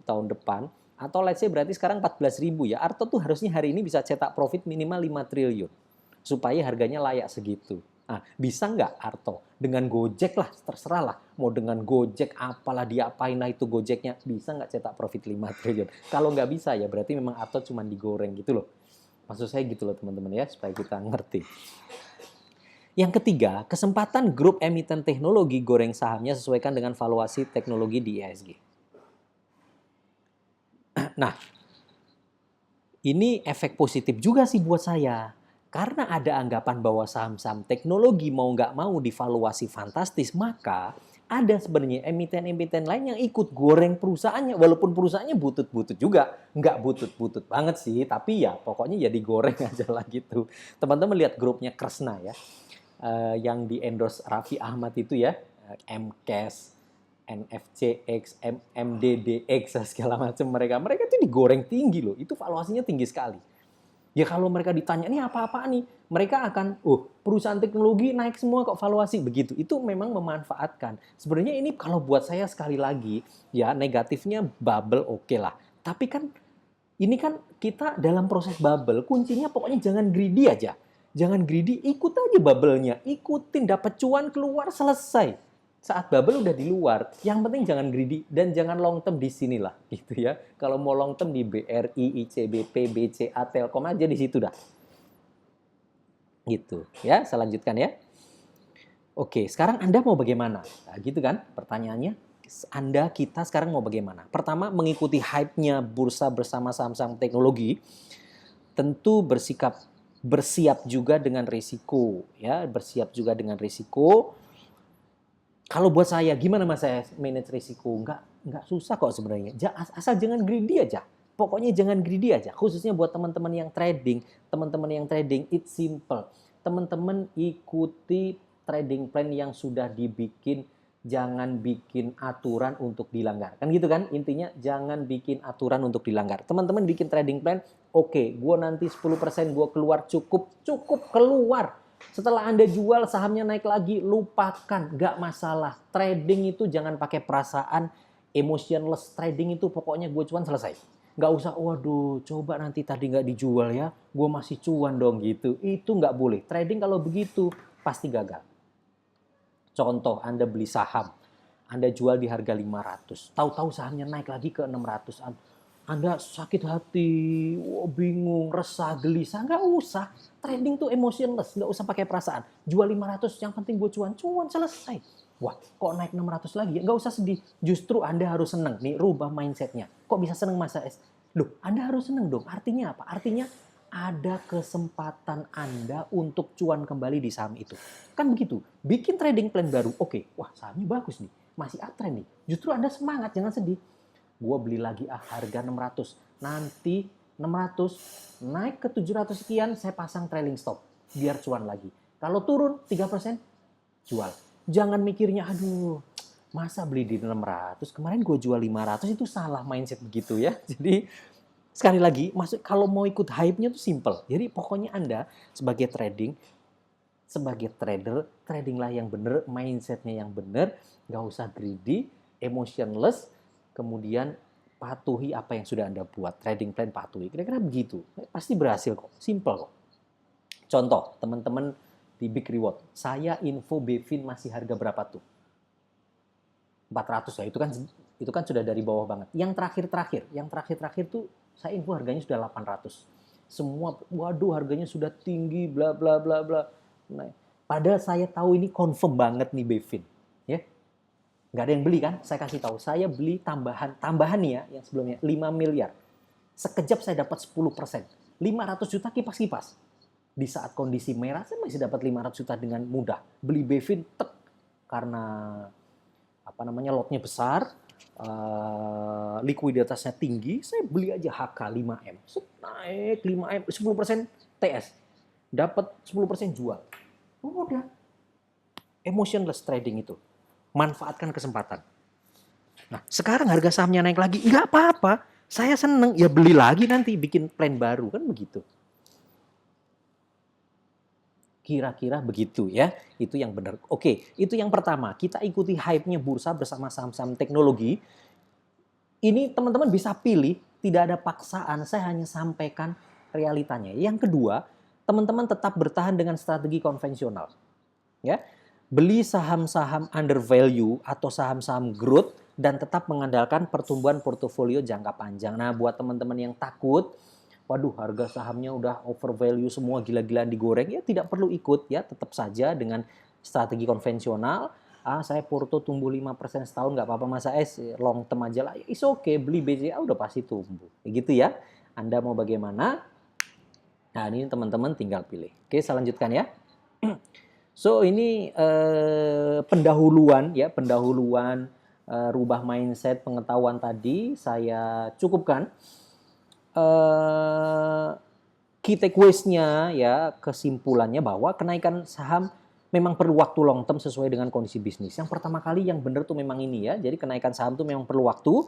tahun depan, atau let's say berarti sekarang 14.000 ya. Arto tuh harusnya hari ini bisa cetak profit minimal 5 triliun. Supaya harganya layak segitu. Nah, bisa nggak Arto? Dengan Gojek lah, terserah lah. Mau dengan Gojek, apalah diapain lah itu Gojeknya. Bisa nggak cetak profit 5 triliun? Kalau nggak bisa ya berarti memang Arto cuma digoreng gitu loh. Maksud saya gitu loh teman-teman ya, supaya kita ngerti. Yang ketiga, kesempatan grup emiten teknologi goreng sahamnya sesuaikan dengan valuasi teknologi di IHSG. Nah, ini efek positif juga sih buat saya. Karena ada anggapan bahwa saham-saham teknologi mau nggak mau divaluasi fantastis, maka ada sebenarnya emiten-emiten lain yang ikut goreng perusahaannya. Walaupun perusahaannya butut-butut juga. Nggak butut-butut banget sih, tapi ya pokoknya ya digoreng aja lah gitu. Teman-teman lihat grupnya Kresna ya. Yang di endorse Raffi Ahmad itu ya, MCAS, NFCX, MDDX, segala macam mereka itu digoreng tinggi loh, itu valuasinya tinggi sekali. Ya kalau mereka ditanya, ini apa-apaan nih? Mereka akan, perusahaan teknologi naik semua kok valuasi, begitu. Itu memang memanfaatkan. Sebenarnya ini kalau buat saya sekali lagi, ya negatifnya bubble oke lah. Tapi kan, ini kan kita dalam proses bubble, kuncinya pokoknya jangan greedy aja. Jangan greedy, ikut aja bubble-nya. Ikutin, dapat cuan, keluar, selesai. Saat bubble udah di luar, yang penting jangan greedy dan jangan long term di sinilah gitu ya. Kalau mau long term di BRI, ICBP, BCA, Telkom aja di situ dah. Gitu ya, saya lanjutkan ya. Oke, sekarang Anda mau bagaimana? Nah, gitu kan pertanyaannya. Kita sekarang mau bagaimana? Pertama, mengikuti hype-nya bursa bersama saham-saham teknologi, tentu bersiap juga dengan risiko ya, bersiap juga dengan risiko. Kalau buat saya, gimana Mas saya manage risiko? Enggak susah kok sebenarnya. Asal jangan greedy aja. Pokoknya jangan greedy aja. Khususnya buat teman-teman yang trading, it's simple. Teman-teman ikuti trading plan yang sudah dibikin, jangan bikin aturan untuk dilanggar. Kan gitu kan? Intinya jangan bikin aturan untuk dilanggar. Teman-teman bikin trading plan, oke, gue nanti 10% gue keluar cukup keluar. Setelah Anda jual sahamnya naik lagi, lupakan, nggak masalah. Trading itu jangan pakai perasaan, emotionless trading itu pokoknya gue cuan selesai. Nggak usah, waduh coba nanti tadi nggak dijual ya, gue masih cuan dong gitu. Itu nggak boleh. Trading kalau begitu pasti gagal. Contoh, Anda beli saham, Anda jual di harga 500, tahu-tahu sahamnya naik lagi ke 600. Anda sakit hati, bingung, resah, gelisah, nggak usah. Trading tuh emotionless, nggak usah pakai perasaan. Jual 500, yang penting gue cuan selesai. Wah, kok naik 600 lagi? Nggak usah sedih. Justru Anda harus senang. Nih, rubah mindsetnya. Kok bisa senang Mas AS? Loh, Anda harus senang dong. Artinya apa? Artinya ada kesempatan Anda untuk cuan kembali di saham itu. Kan begitu. Bikin trading plan baru. Oke, wah sahamnya bagus nih. Masih uptrend nih. Justru Anda semangat, jangan sedih. Gue beli lagi harga 600. Nanti 600 naik ke 700 sekian, saya pasang trailing stop biar cuan lagi. Kalau turun 3%, jual. Jangan mikirnya, aduh masa beli di 600, kemarin gue jual 500, itu salah mindset begitu ya. Jadi sekali lagi, kalau mau ikut hype-nya tuh simple. Jadi pokoknya Anda sebagai sebagai trader, tradinglah yang benar, mindsetnya yang benar, nggak usah greedy, emotionless, kemudian patuhi apa yang sudah Anda buat. Trading plan patuhi. Kira-kira begitu. Pasti berhasil kok. Simple kok. Contoh, teman-teman di Big Reward. Saya info Bevin masih harga berapa tuh? 400 ya. Itu kan sudah dari bawah banget. Yang terakhir tuh saya info harganya sudah 800. Semua, waduh harganya sudah tinggi, bla bla bla bla. Nah, padahal saya tahu ini confirm banget nih Bevin. Ya, nggak ada yang beli kan? Saya kasih tahu, saya beli tambahan nih ya, yang sebelumnya 5 miliar. Sekejap saya dapat 10%. 500 juta kipas-kipas. Di saat kondisi merah, saya masih dapat 500 juta dengan mudah. Beli Bevin, karena lotnya besar, likuiditasnya tinggi, saya beli aja HK 5M. Naik 5M, 10% TS. Dapat 10% jual. Udah. Emotionless trading itu. Manfaatkan kesempatan. Nah, sekarang harga sahamnya naik lagi, nggak apa-apa. Saya seneng, ya beli lagi nanti, bikin plan baru, kan begitu. Kira-kira begitu ya, itu yang benar. Oke, itu yang pertama, kita ikuti hype-nya bursa bersama saham-saham teknologi. Ini teman-teman bisa pilih, tidak ada paksaan, saya hanya sampaikan realitanya. Yang kedua, teman-teman tetap bertahan dengan strategi konvensional. Ya, beli saham-saham under value atau saham-saham growth dan tetap mengandalkan pertumbuhan portofolio jangka panjang. Nah, buat teman-teman yang takut, waduh harga sahamnya udah over value semua, gila-gilaan digoreng, ya tidak perlu ikut ya, tetap saja dengan strategi konvensional. Saya porto tumbuh 5% setahun nggak apa-apa Mas AS, long term aja lah. It's okay, beli BCA udah pasti tumbuh. Gitu ya. Anda mau bagaimana? Nah, ini teman-teman tinggal pilih. Oke, saya lanjutkan ya. So ini pendahuluan rubah mindset, pengetahuan tadi saya cukupkan. Key takeaways-nya ya, kesimpulannya bahwa kenaikan saham memang perlu waktu long term sesuai dengan kondisi bisnis. Yang pertama kali yang benar tuh memang ini ya. Jadi kenaikan saham tuh memang perlu waktu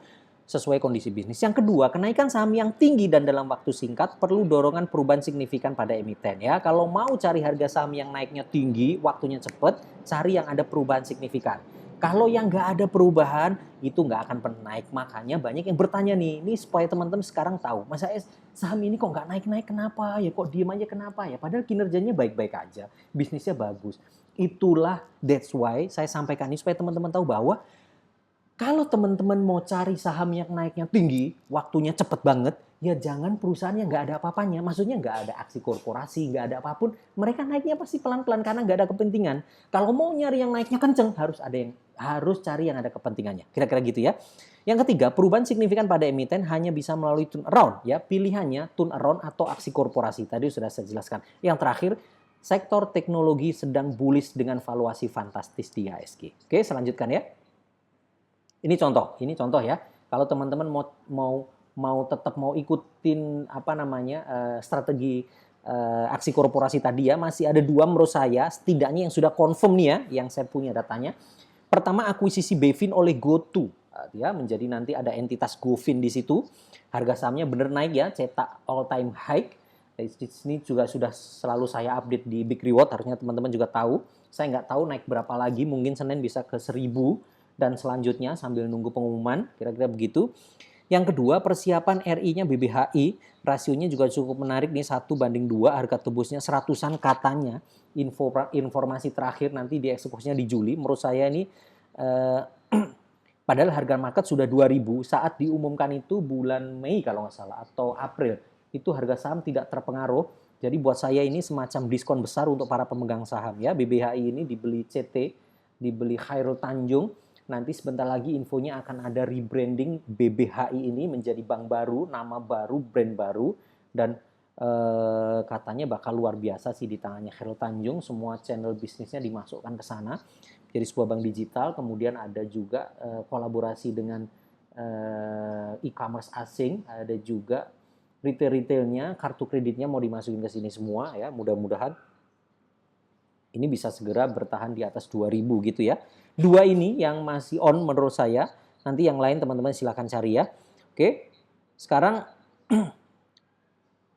sesuai kondisi bisnis. Yang kedua, kenaikan saham yang tinggi dan dalam waktu singkat perlu dorongan perubahan signifikan pada emiten ya. Kalau mau cari harga saham yang naiknya tinggi, waktunya cepat, cari yang ada perubahan signifikan. Kalau yang nggak ada perubahan, itu nggak akan pernah naik. Makanya banyak yang bertanya nih, ini supaya teman-teman sekarang tahu, Mas AS, saham ini kok nggak naik-naik kenapa? Ya kok diem aja kenapa ya? Padahal kinerjanya baik-baik aja, bisnisnya bagus. Itulah, that's why saya sampaikan ini supaya teman-teman tahu bahwa kalau teman-teman mau cari saham yang naiknya tinggi, waktunya cepet banget, ya jangan perusahaan yang nggak ada apa-apanya. Maksudnya nggak ada aksi korporasi, nggak ada apapun. Mereka naiknya pasti pelan-pelan karena nggak ada kepentingan. Kalau mau nyari yang naiknya kenceng, harus cari yang ada kepentingannya. Kira-kira gitu ya. Yang ketiga, perubahan signifikan pada emiten hanya bisa melalui turnaround. Ya, pilihannya turnaround atau aksi korporasi. Tadi sudah saya jelaskan. Yang terakhir, sektor teknologi sedang bullish dengan valuasi fantastis di IHSG. Oke, selanjutkan ya. Ini contoh ya. Kalau teman-teman mau tetap mau ikutin strategi aksi korporasi tadi ya, masih ada dua menurut saya setidaknya yang sudah confirm nih ya, yang saya punya datanya. Pertama, akuisisi Bevin oleh GoTo ya, menjadi nanti ada entitas GoFin di situ. Harga sahamnya bener naik ya, cetak all time high. Di sini juga sudah selalu saya update di Big Reward, harusnya teman-teman juga tahu. Saya nggak tahu naik berapa lagi, mungkin Senin bisa ke 1000 dan selanjutnya sambil nunggu pengumuman, kira-kira begitu. Yang kedua, persiapan RI-nya BBHI, rasionya juga cukup menarik nih, 1:2, harga tebusnya 100-an katanya. Informasi terakhir nanti dieksekusinya di Juli, menurut saya ini padahal harga market sudah 2000 saat diumumkan itu bulan Mei kalau nggak salah, atau April. Itu harga saham tidak terpengaruh. Jadi buat saya ini semacam diskon besar untuk para pemegang saham ya. BBHI ini dibeli CT, dibeli Khairul Tanjung. Nanti sebentar lagi infonya akan ada rebranding BBHI ini menjadi bank baru, nama baru, brand baru, dan katanya bakal luar biasa sih di tangannya Khairul Tanjung. Semua channel bisnisnya dimasukkan ke sana. Jadi sebuah bank digital, kemudian ada juga kolaborasi dengan e-commerce asing, ada juga retail-retailnya, kartu kreditnya mau dimasukin ke sini semua ya, mudah-mudahan ini bisa segera bertahan di atas 2000 gitu ya. Dua ini yang masih on menurut saya, nanti yang lain teman-teman silakan cari ya. Oke, sekarang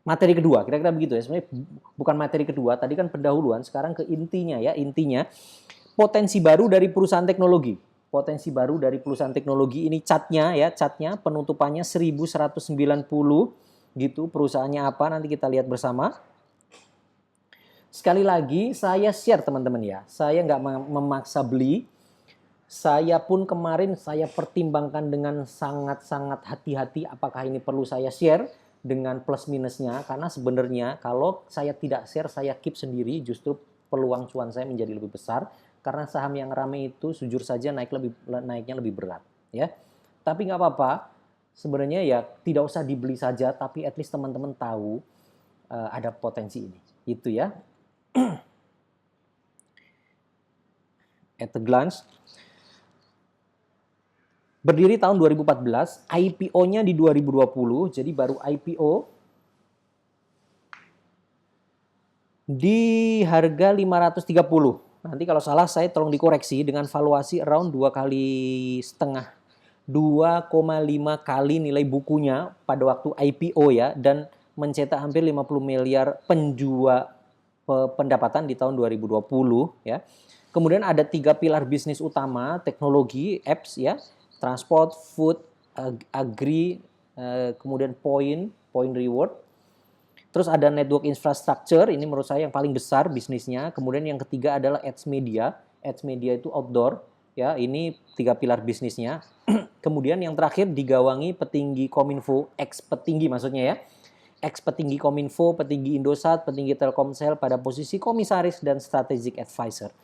materi kedua, kira-kira begitu ya. Sebenarnya bukan materi kedua, tadi kan pendahuluan, sekarang ke intinya ya. Intinya, potensi baru dari perusahaan teknologi. Potensi baru dari perusahaan teknologi ini catnya penutupannya 1190 gitu. Perusahaannya apa nanti kita lihat bersama. Sekali lagi saya share teman-teman ya. Saya nggak memaksa beli. Saya pun kemarin saya pertimbangkan dengan sangat-sangat hati-hati apakah ini perlu saya share dengan plus minusnya. Karena sebenarnya kalau saya tidak share, saya keep sendiri, justru peluang cuan saya menjadi lebih besar. Karena saham yang rame itu jujur saja naiknya lebih berat. Ya. Tapi nggak apa-apa. Sebenarnya ya tidak usah dibeli saja, tapi at least teman-teman tahu ada potensi ini. Gitu ya. At a glance. Berdiri tahun 2014, IPO-nya di 2020, jadi baru IPO di harga 530. Nanti kalau salah saya tolong dikoreksi, dengan valuasi around 2,5 kali nilai bukunya pada waktu IPO ya, dan mencetak hampir 50 miliar pendapatan di tahun 2020 ya. Kemudian ada 3 pilar bisnis utama, teknologi, apps ya, transport, food, agri, kemudian point reward. Terus ada network infrastructure, ini menurut saya yang paling besar bisnisnya. Kemudian yang ketiga adalah ads media. Ads media itu outdoor, ya. Ini 3 pilar bisnisnya. Kemudian yang terakhir digawangi petinggi Kominfo, ex-petinggi maksudnya ya. Ex-petinggi Kominfo, petinggi Indosat, petinggi Telkomsel pada posisi komisaris dan strategic advisor.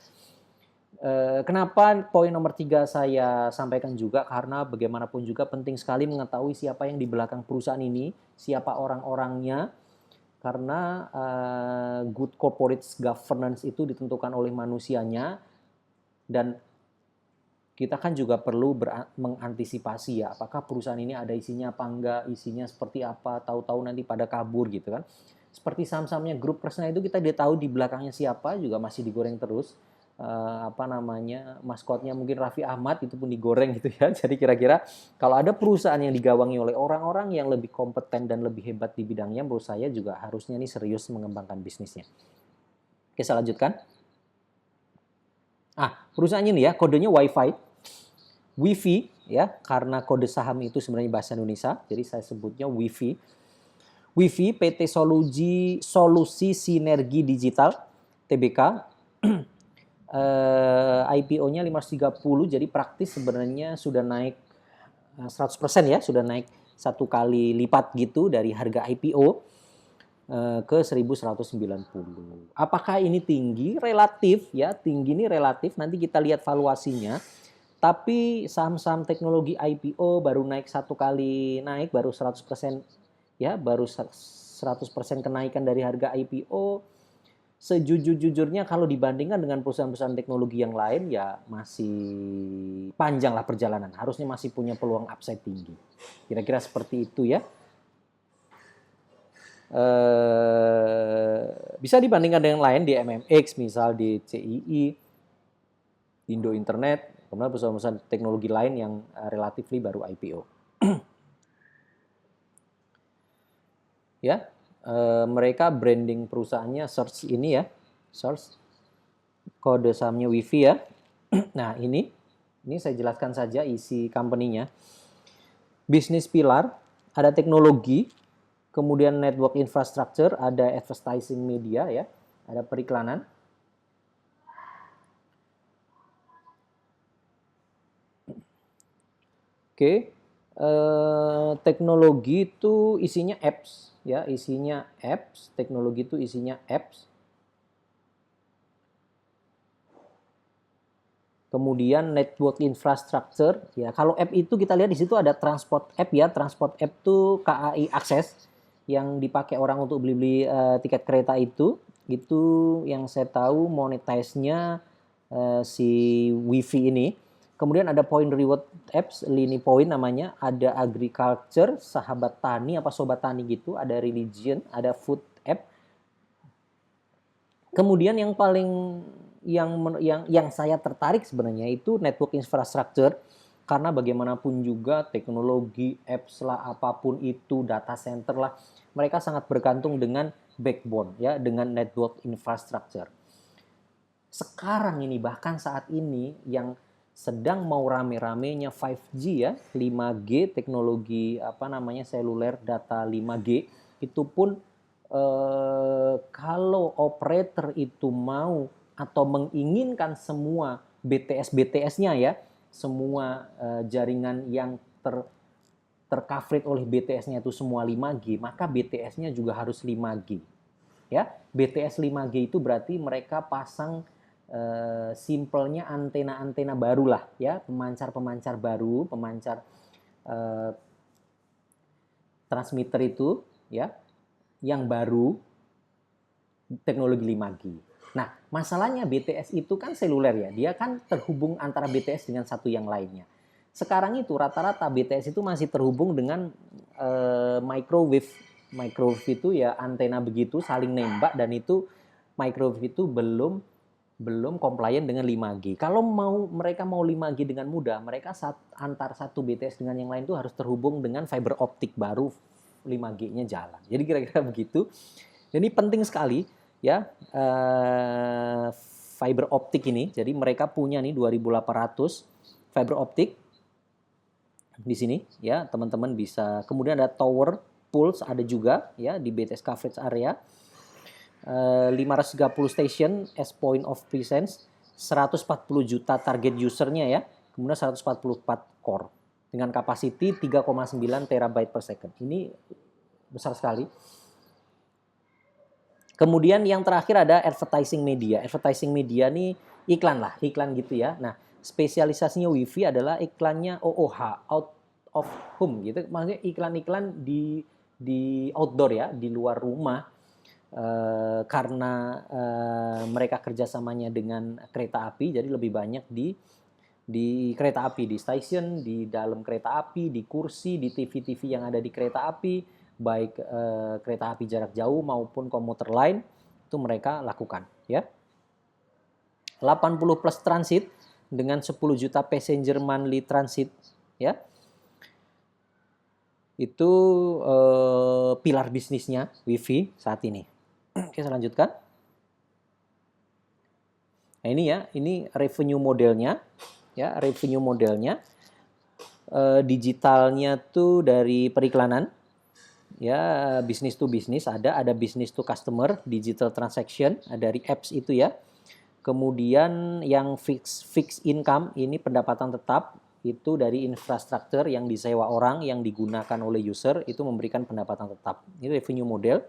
Kenapa poin nomor 3 saya sampaikan juga, karena bagaimanapun juga penting sekali mengetahui siapa yang di belakang perusahaan ini, siapa orang-orangnya, karena good corporate governance itu ditentukan oleh manusianya, dan kita kan juga perlu mengantisipasi ya, apakah perusahaan ini ada isinya apa enggak, isinya seperti apa, tahu-tahu nanti pada kabur gitu kan. Seperti saham-sahamnya grup Kresna itu kita dia tahu di belakangnya siapa, juga masih digoreng terus. Maskotnya mungkin Raffi Ahmad, itu pun digoreng gitu ya. Jadi kira-kira kalau ada perusahaan yang digawangi oleh orang-orang yang lebih kompeten dan lebih hebat di bidangnya, menurut saya juga harusnya nih serius mengembangkan bisnisnya. Oke, saya lanjutkan. Perusahaannya nih ya, kodenya WiFi ya, karena kode saham itu sebenarnya bahasa Indonesia, jadi saya sebutnya WiFi. WiFi PT Solusi Sinergi Digital Tbk. IPO-nya 530, jadi praktis sebenarnya sudah naik 100% ya, sudah naik 1 kali lipat gitu dari harga IPO ke 1190. Apakah ini tinggi? Relatif ya, tinggi ini relatif, nanti kita lihat valuasinya. Tapi saham-saham teknologi IPO baru naik 1 kali naik, baru 100% ya, baru 100% kenaikan dari harga IPO. Sejujur-jujurnya kalau dibandingkan dengan perusahaan-perusahaan teknologi yang lain ya masih panjang lah perjalanan. Harusnya masih punya peluang upside tinggi. Kira-kira seperti itu ya. Bisa dibandingkan dengan lain di MMX, misal di CII, Indo Internet, kemudian perusahaan-perusahaan teknologi lain yang relatifly baru IPO. Ya. Mereka branding perusahaannya search ini ya, search kode sahamnya Wifi ya. Nah ini saya jelaskan saja isi company-nya. Bisnis pilar, ada teknologi, kemudian network infrastructure, ada advertising media ya, ada periklanan. Oke, teknologi itu isinya apps ya, isinya apps, teknologi itu isinya apps. Kemudian network infrastructure ya, kalau app itu kita lihat di situ ada transport app ya, transport app itu KAI Akses yang dipakai orang untuk beli-beli tiket kereta itu yang saya tahu monetize-nya si Wifi ini. Kemudian ada point reward apps, Lini Point namanya, ada agriculture, sahabat tani apa sobat tani gitu, ada religion, ada food app. Kemudian yang paling yang saya tertarik sebenarnya itu network infrastructure, karena bagaimanapun juga teknologi apps lah apapun itu, data center lah, mereka sangat bergantung dengan backbone ya, dengan network infrastructure. Sekarang ini bahkan saat ini yang sedang mau rame-ramenya 5G ya, 5G teknologi seluler data 5G itu pun kalau operator itu mau atau menginginkan semua BTS-BTS-nya ya, semua jaringan yang tercoverage oleh BTS-nya itu semua 5G, maka BTS-nya juga harus 5G. Ya, BTS 5G itu berarti mereka pasang simpelnya antena-antena baru lah ya, pemancar-pemancar baru, pemancar transmitter itu ya, yang baru teknologi 5G. Nah, masalahnya BTS itu kan seluler ya, dia kan terhubung antara BTS dengan satu yang lainnya. Sekarang itu rata-rata BTS itu masih terhubung dengan microwave. Microwave itu ya antena begitu saling nembak, dan itu microwave itu belum compliant dengan 5G. Kalau mereka mau 5G dengan mudah, mereka antar satu BTS dengan yang lain itu harus terhubung dengan fiber optik baru 5G-nya jalan. Jadi kira-kira begitu. Jadi penting sekali ya fiber optik ini. Jadi mereka punya nih 2.800 fiber optik di sini ya, teman-teman bisa. Kemudian ada tower pulse ada juga ya di BTS coverage area. 530 station as point of presence, 140 juta target usernya ya, kemudian 144 core dengan kapasiti 3,9 terabyte per second. Ini besar sekali. Kemudian yang terakhir ada advertising media. Advertising media nih iklan lah, iklan gitu ya. Nah, spesialisasinya Wifi adalah iklannya OOH, out of home gitu. Maksudnya iklan-iklan di outdoor ya, di luar rumah. Karena mereka kerjasamanya dengan kereta api, jadi lebih banyak di kereta api, di stasiun, di dalam kereta api, di kursi, di TV-TV yang ada di kereta api, baik kereta api jarak jauh maupun komuter lain, itu mereka lakukan ya. 80 plus transit dengan 10 juta passenger monthly transit ya. Itu pilar bisnisnya Wifi saat ini. Oke, saya lanjutkan. Nah ini ya, ini revenue modelnya, ya revenue modelnya. Digitalnya tuh dari periklanan, ya bisnis to bisnis ada bisnis to customer, digital transaction, dari apps itu ya. Kemudian yang fixed income ini pendapatan tetap, itu dari infrastruktur yang disewa orang, yang digunakan oleh user, itu memberikan pendapatan tetap. Ini revenue model.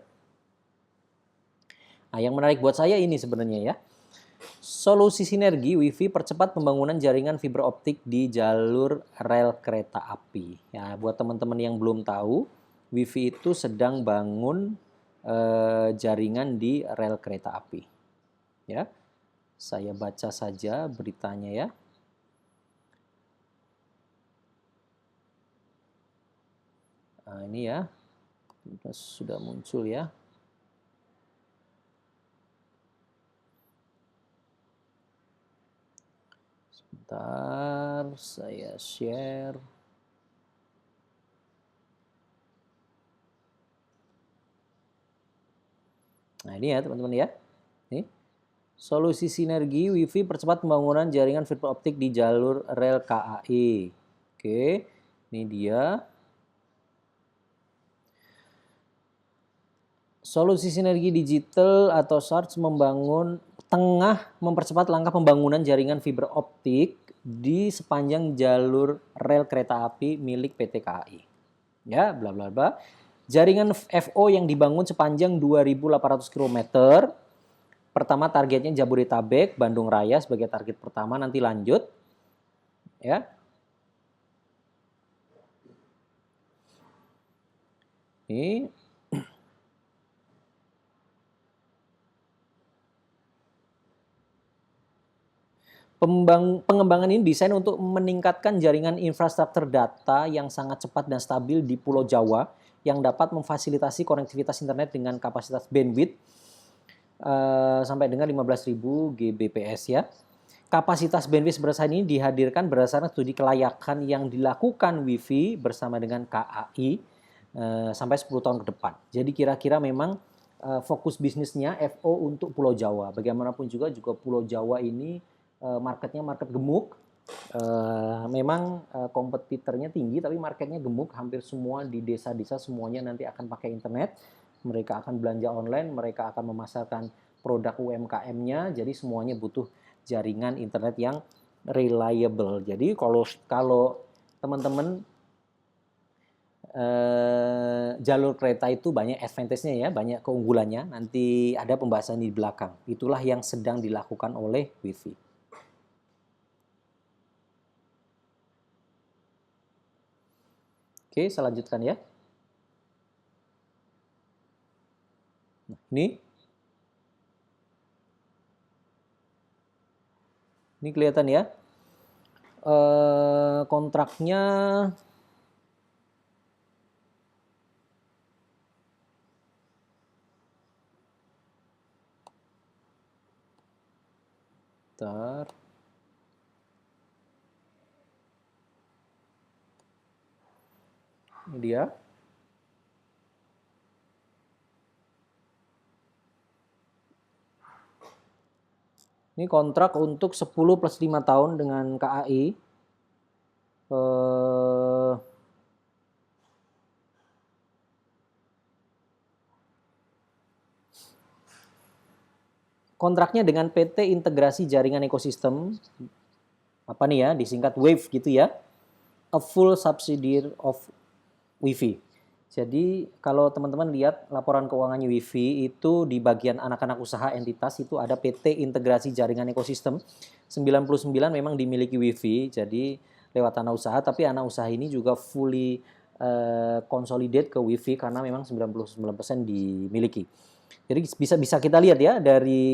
Nah, yang menarik buat saya ini sebenarnya ya. Solusi sinergi WiFi percepat pembangunan jaringan fiber optik di jalur rel kereta api. Ya, buat teman-teman yang belum tahu, WiFi itu sedang bangun jaringan di rel kereta api. Ya, saya baca saja beritanya ya. Nah, ini ya, sudah muncul ya. Sebentar, saya share. Nah, ini ya teman-teman ya. Nih. Solusi sinergi WiFi percepat pembangunan jaringan fiber optik di jalur rel KAI. Oke, ini dia. Solusi sinergi digital atau SARS tengah mempercepat langkah pembangunan jaringan fiber optik di sepanjang jalur rel kereta api milik PT KAI. Ya, bla bla bla. Jaringan FO yang dibangun sepanjang 2.800 km. Pertama targetnya Jabodetabek, Bandung Raya sebagai target pertama, nanti lanjut. Ya. Ini pengembangan ini desain untuk meningkatkan jaringan infrastruktur data yang sangat cepat dan stabil di Pulau Jawa yang dapat memfasilitasi konektivitas internet dengan kapasitas bandwidth sampai dengan 15.000 Gbps ya. Kapasitas bandwidth sebesar ini dihadirkan berdasarkan studi kelayakan yang dilakukan WiFi bersama dengan KAI sampai 10 tahun ke depan. Jadi kira-kira memang fokus bisnisnya FO untuk Pulau Jawa. Bagaimanapun juga Pulau Jawa ini marketnya market gemuk. Memang kompetitornya tinggi tapi marketnya gemuk, hampir semua di desa-desa semuanya nanti akan pakai internet. Mereka akan belanja online, mereka akan memasarkan produk UMKM-nya, jadi semuanya butuh jaringan internet yang reliable. Jadi kalau teman-teman jalur kereta itu banyak advantage-nya ya, banyak keunggulannya. Nanti ada pembahasan di belakang. Itulah yang sedang dilakukan oleh WiFi. Oke, saya lanjutkan ya. Nah, ini kelihatan ya. Kontraknya bentar. Ini dia. Ini kontrak untuk 10 plus 5 tahun dengan KAI. Kontraknya dengan PT Integrasi Jaringan Ekosistem, apa nih ya, disingkat WAVE gitu ya, a full subsidiary of WiFi. Jadi kalau teman-teman lihat laporan keuangannya WiFi itu di bagian anak-anak usaha entitas itu ada PT Integrasi Jaringan Ekosistem. 99 memang dimiliki WiFi, jadi lewat anak usaha, tapi anak usaha ini juga fully consolidate ke WiFi karena memang 99% dimiliki. Jadi bisa kita lihat ya dari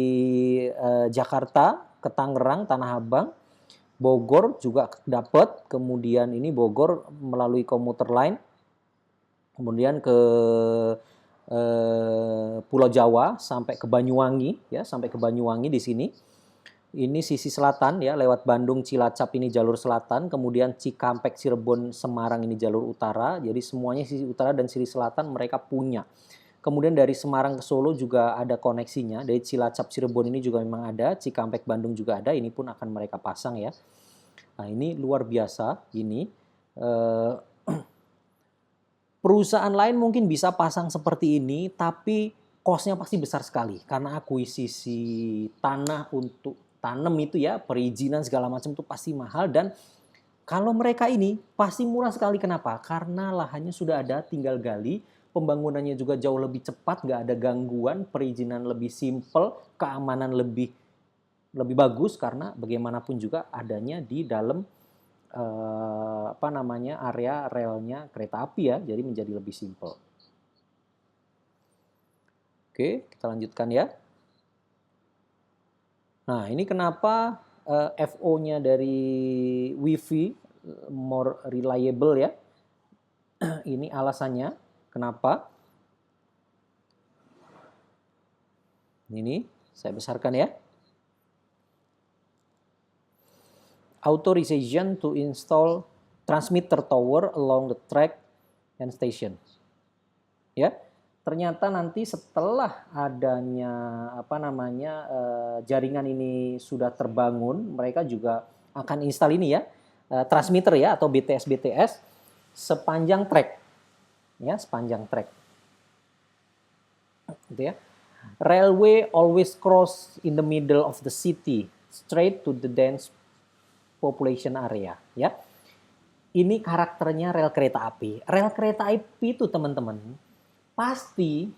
Jakarta ke Tangerang, Tanah Abang, Bogor juga dapat, kemudian ini Bogor melalui komuter line, kemudian ke Pulau Jawa sampai ke Banyuwangi ya, sampai ke Banyuwangi di sini. Ini sisi selatan ya, lewat Bandung Cilacap ini jalur selatan, kemudian Cikampek Cirebon Semarang ini jalur utara. Jadi semuanya sisi utara dan sisi selatan mereka punya. Kemudian dari Semarang ke Solo juga ada koneksinya. Dari Cilacap Cirebon ini juga memang ada, Cikampek Bandung juga ada, ini pun akan mereka pasang ya. Nah, ini luar biasa ini. Perusahaan lain mungkin bisa pasang seperti ini, tapi cost-nya pasti besar sekali karena akuisisi tanah untuk tanam itu ya, perizinan segala macam itu pasti mahal dan Kalau mereka ini pasti murah sekali. Kenapa? Karena lahannya sudah ada, tinggal gali, pembangunannya juga jauh lebih cepat, nggak ada gangguan, perizinan lebih simpel, keamanan lebih bagus karena bagaimanapun juga adanya di dalam area relnya kereta api ya, jadi menjadi lebih simpel. Oke, kita lanjutkan ya. Nah, ini kenapa FO-nya dari Wi-Fi more reliable ya. Ini alasannya kenapa. Ini saya besarkan ya. Authorization to install transmitter tower along the track and station. Ya. Ternyata nanti setelah adanya jaringan ini sudah terbangun, mereka juga akan install ini ya, transmitter ya atau BTS sepanjang trek. Ya, sepanjang trek. Gitu ya. Railway always cross in the middle of the city, straight to the dense population area, ya. Ini karakternya rel kereta api. Rel kereta api itu teman-teman, pasti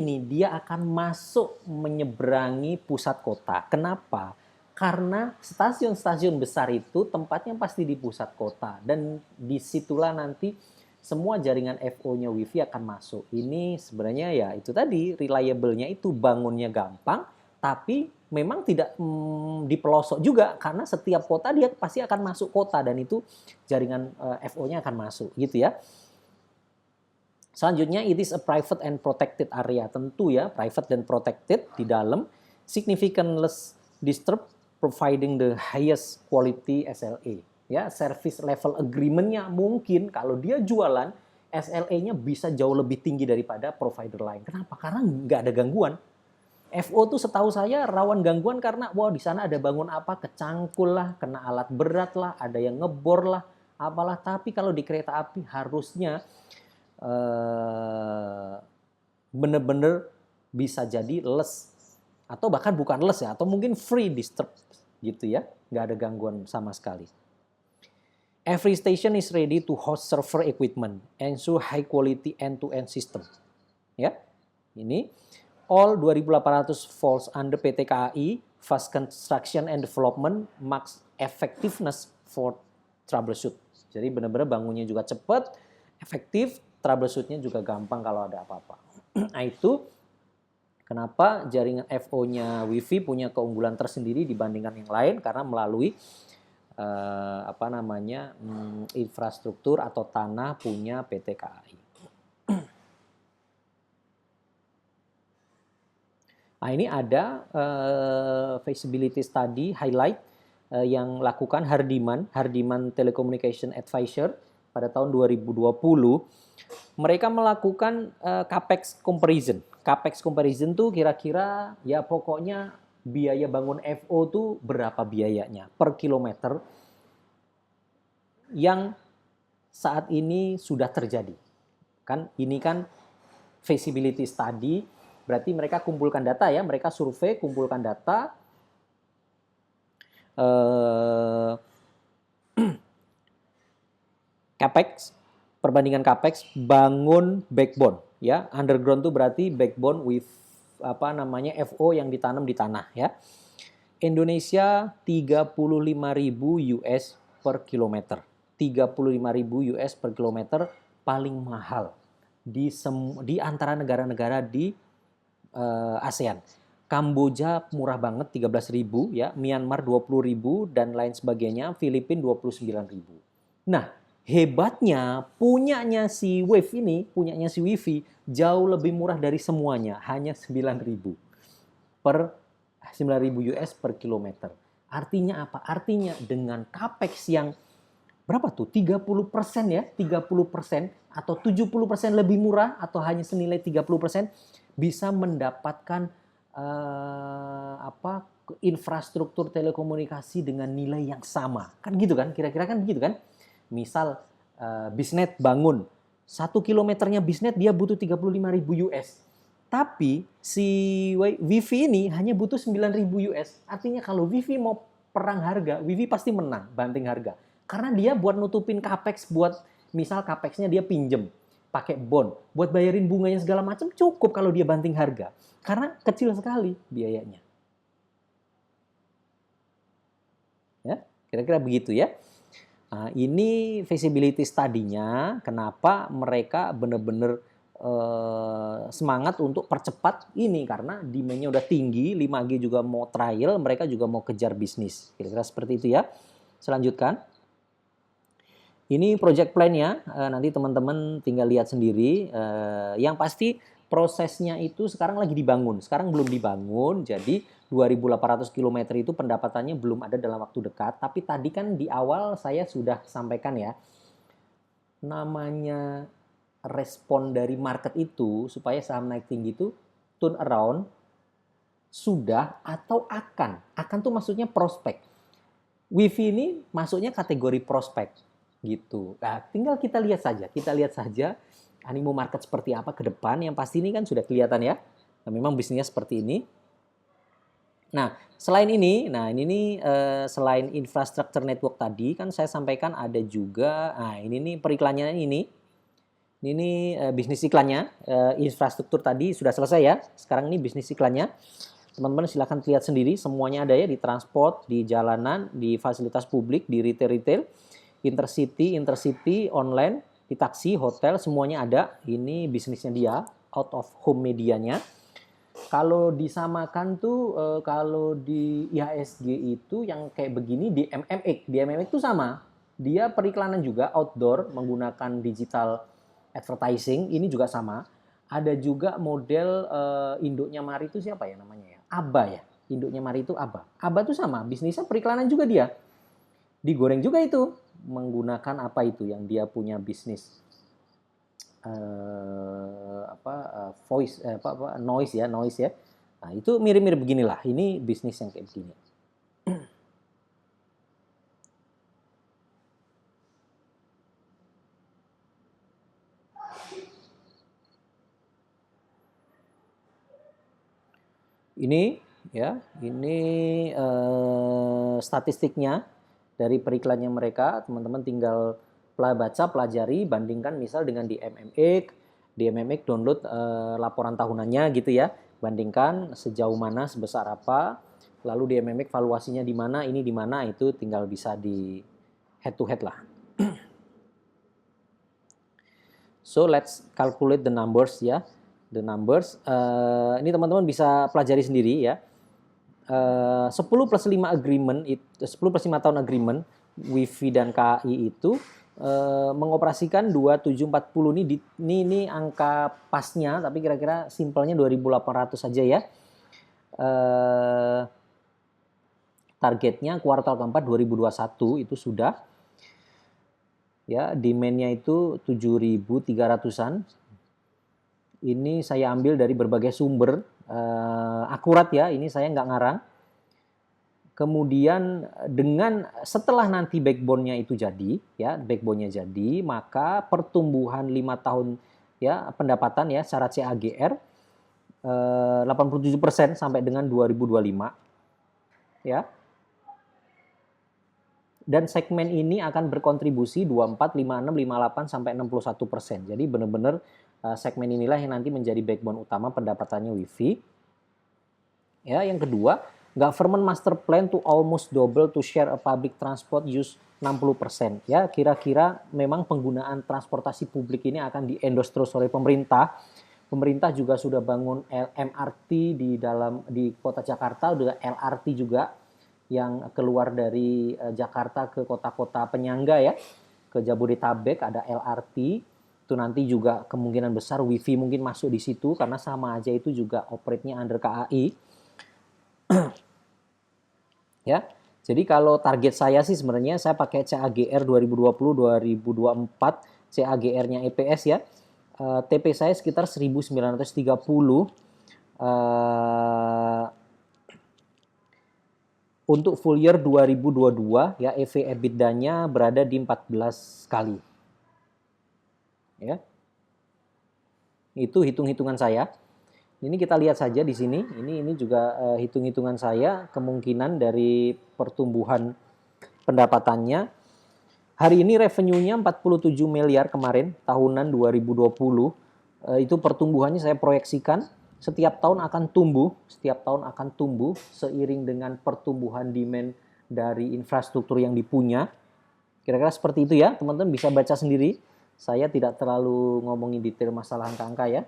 nih dia akan masuk menyeberangi pusat kota. Kenapa? Karena stasiun-stasiun besar itu tempatnya pasti di pusat kota dan disitulah nanti semua jaringan FO-nya Wi-Fi akan masuk. Ini sebenarnya ya itu tadi reliable-nya itu bangunnya gampang, tapi memang tidak di pelosok juga karena setiap kota dia pasti akan masuk kota dan itu jaringan FO-nya akan masuk gitu ya. Selanjutnya, it is a private and protected area. Tentu ya, private dan protected di dalam. Significant less disturb, providing the highest quality SLA. Ya, service level agreement-nya mungkin kalau dia jualan, SLA-nya bisa jauh lebih tinggi daripada provider lain. Kenapa? Karena nggak ada gangguan. FO tuh setahu saya rawan gangguan karena di sana ada bangun apa, kecangkul lah, kena alat berat lah, ada yang ngebor lah, apalah. Tapi kalau di kereta api harusnya bener-bener bisa jadi less atau bahkan bukan less ya, atau mungkin free disturb gitu ya, nggak ada gangguan sama sekali. Every station is ready to host server equipment, ensure high quality end-to-end system. Ya, ini all 2.800 falls under PT KAI, fast construction and development, max effectiveness for troubleshoot. Jadi benar-benar bangunnya juga cepat, efektif, troubleshoot-nya juga gampang kalau ada apa-apa. Nah itu kenapa jaringan FO-nya Wi-Fi punya keunggulan tersendiri dibandingkan yang lain karena melalui infrastruktur atau tanah punya PT KAI. Nah ini ada feasibility study highlight yang lakukan Hardiman Telecommunication Advisor pada tahun 2020. Mereka melakukan capex comparison. Capex comparison tuh kira-kira ya pokoknya biaya bangun FO tuh berapa biayanya per kilometer yang saat ini sudah terjadi. Kan ini kan feasibility study, berarti mereka kumpulkan data ya, mereka survei, kumpulkan data. Capex, perbandingan capex bangun backbone ya. Underground itu berarti backbone with FO yang ditanam di tanah ya. Indonesia 35.000 US per kilometer. 35.000 US per kilometer paling mahal di antara negara-negara di ASEAN. Kamboja murah banget 13.000 ya, Myanmar 20.000 dan lain sebagainya, Filipina 29.000. Nah, hebatnya punyanya si Wave ini, punyanya si Wi-Fi jauh lebih murah dari semuanya, hanya 9.000 US per kilometer. Artinya apa? Artinya dengan capex yang berapa tuh? 30% ya, 30% atau 70% lebih murah atau hanya senilai 30% bisa mendapatkan infrastruktur telekomunikasi dengan nilai yang sama. Kan gitu kan? Kira-kira kan begitu kan? Misal Bisnet bangun 1 kilometernya Bisnet dia butuh 35.000 US. Tapi si Wi-Fi ini hanya butuh 9.000 US. Artinya kalau Wi-Fi mau perang harga, Wi-Fi pasti menang banting harga. Karena dia buat nutupin capex, buat misal capexnya dia pinjem pakai bond, buat bayarin bunganya segala macam cukup kalau dia banting harga. Karena kecil sekali biayanya. Ya, kira-kira begitu ya. Nah, ini feasibility study-nya, kenapa mereka benar-benar semangat untuk percepat ini, karena demand-nya udah tinggi, 5G juga mau trial, mereka juga mau kejar bisnis. Kira-kira seperti itu ya. Selanjutkan. Ini project plan-nya, nanti teman-teman tinggal lihat sendiri. Yang pasti prosesnya itu sekarang lagi dibangun, sekarang belum dibangun, jadi 2.800 km itu pendapatannya belum ada dalam waktu dekat. Tapi tadi kan di awal saya sudah sampaikan ya, namanya respon dari market itu supaya saham naik tinggi itu turn around sudah atau akan tuh maksudnya prospek. WIFI ini masuknya kategori prospek gitu. Nah, tinggal kita lihat saja animo market seperti apa ke depan. Yang pasti ini kan sudah kelihatan ya. Nah, memang bisnisnya seperti ini. Nah, selain ini, selain infrastructure network tadi kan saya sampaikan ada juga, nah ini nih periklannya ini bisnis iklannya, infrastruktur tadi sudah selesai ya. Sekarang ini bisnis iklannya. Teman-teman silahkan lihat sendiri, semuanya ada ya, di transport, di jalanan, di fasilitas publik, di retail, intercity, online, di taksi, hotel, semuanya ada. Ini bisnisnya dia, out of home medianya. Kalau disamakan tuh, kalau di IHSG itu yang kayak begini di MMX tuh sama. Dia periklanan juga outdoor menggunakan digital advertising, ini juga sama. Ada juga model induknya Mari itu siapa ya namanya ya? Aba ya. Induknya Mari itu Aba. Aba tuh sama, bisnisnya periklanan juga dia. Digoreng juga itu menggunakan apa itu yang dia punya bisnis noise ya. Nah, itu mirip-mirip beginilah. Ini bisnis yang kayak begini. Ini ya, ini statistiknya dari periklannya mereka. Teman-teman tinggal baca, pelajari, bandingkan misal dengan di MMX. Di MMX download laporan tahunannya gitu ya. Bandingkan sejauh mana, sebesar apa. Lalu di MMX valuasinya di mana, ini di mana, itu tinggal bisa di head to head lah. So let's calculate the numbers ya. The numbers. Ini teman-teman bisa pelajari sendiri ya. 10 plus 5 agreement, 10 plus 5 tahun agreement, WIFI dan KAI itu mengoperasikan 2740 ini angka pasnya, tapi kira-kira simpelnya 2.800 saja ya. Targetnya kuartal keempat 2021 itu sudah. Ya, demand-nya itu 7.300-an. Ini saya ambil dari berbagai sumber, akurat ya, ini saya nggak ngarang. Kemudian setelah nanti backbone-nya itu jadi, ya backbone-nya jadi, maka pertumbuhan 5 tahun ya pendapatan ya secara CAGR 87% sampai dengan 2025. Ya. Dan segmen ini akan berkontribusi 24, 56, 58 sampai 61%. Jadi benar-benar segmen inilah yang nanti menjadi backbone utama pendapatannya WIFI. Ya, yang kedua, government master plan to almost double to share a public transport use 60%. Ya, kira-kira memang penggunaan transportasi publik ini akan di-endorse terus oleh pemerintah. Pemerintah juga sudah bangun MRT di kota Jakarta, udah LRT juga yang keluar dari Jakarta ke kota-kota penyangga ya, ke Jabodetabek ada LRT. Itu nanti juga kemungkinan besar WIFI mungkin masuk di situ karena sama aja itu juga operate-nya under KAI. Ya. Jadi kalau target saya sih sebenarnya saya pakai CAGR 2020-2024, CAGR-nya EPS ya. TP saya sekitar 1930. Untuk full year 2022 ya EV EBITDA-nya berada di 14 kali. Ya. Itu hitung-hitungan saya. Ini kita lihat saja di sini. Ini juga hitung-hitungan saya, kemungkinan dari pertumbuhan pendapatannya Hari ini revenue-nya 47 miliar kemarin, tahunan 2020. Itu pertumbuhannya saya proyeksikan setiap tahun akan tumbuh seiring dengan pertumbuhan demand dari infrastruktur yang dipunya. Kira-kira seperti itu ya, teman-teman bisa baca sendiri. Saya tidak terlalu ngomongin detail masalah angka-angka ya.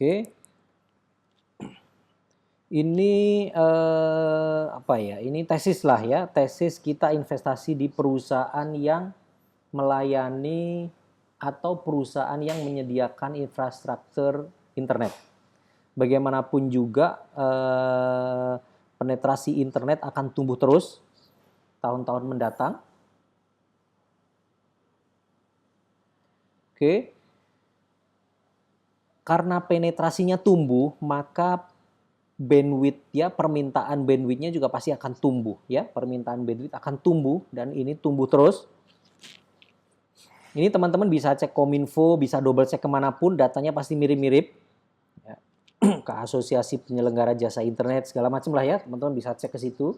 Oke. Ini apa ya? Ini tesis lah ya, tesis kita investasi di perusahaan yang melayani atau perusahaan yang menyediakan infrastruktur internet. Bagaimanapun juga penetrasi internet akan tumbuh terus tahun-tahun mendatang. Oke. Karena penetrasinya tumbuh, maka bandwidth ya, permintaan bandwidthnya juga pasti akan tumbuh ya, permintaan bandwidth akan tumbuh dan ini tumbuh terus. Ini teman-teman bisa cek Kominfo, bisa double cek kemanapun, datanya pasti mirip-mirip ya. Ke Asosiasi Penyelenggara Jasa Internet segala macam lah ya, teman-teman bisa cek ke situ.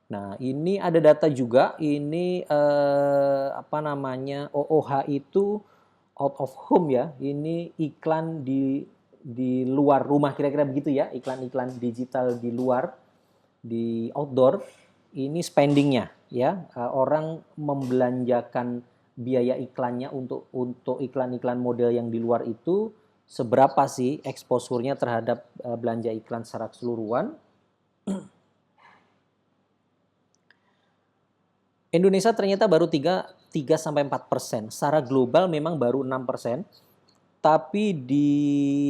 Nah, ini ada data juga, ini apa namanya, OOH itu out of home ya, ini iklan di luar rumah, kira-kira begitu ya, iklan-iklan digital di luar, di outdoor, ini spendingnya ya, orang membelanjakan biaya iklannya untuk iklan-iklan model yang di luar itu, seberapa sih exposure-nya terhadap belanja iklan secara keseluruhan. Indonesia ternyata baru 3-4%. Secara global memang baru 6%. Tapi di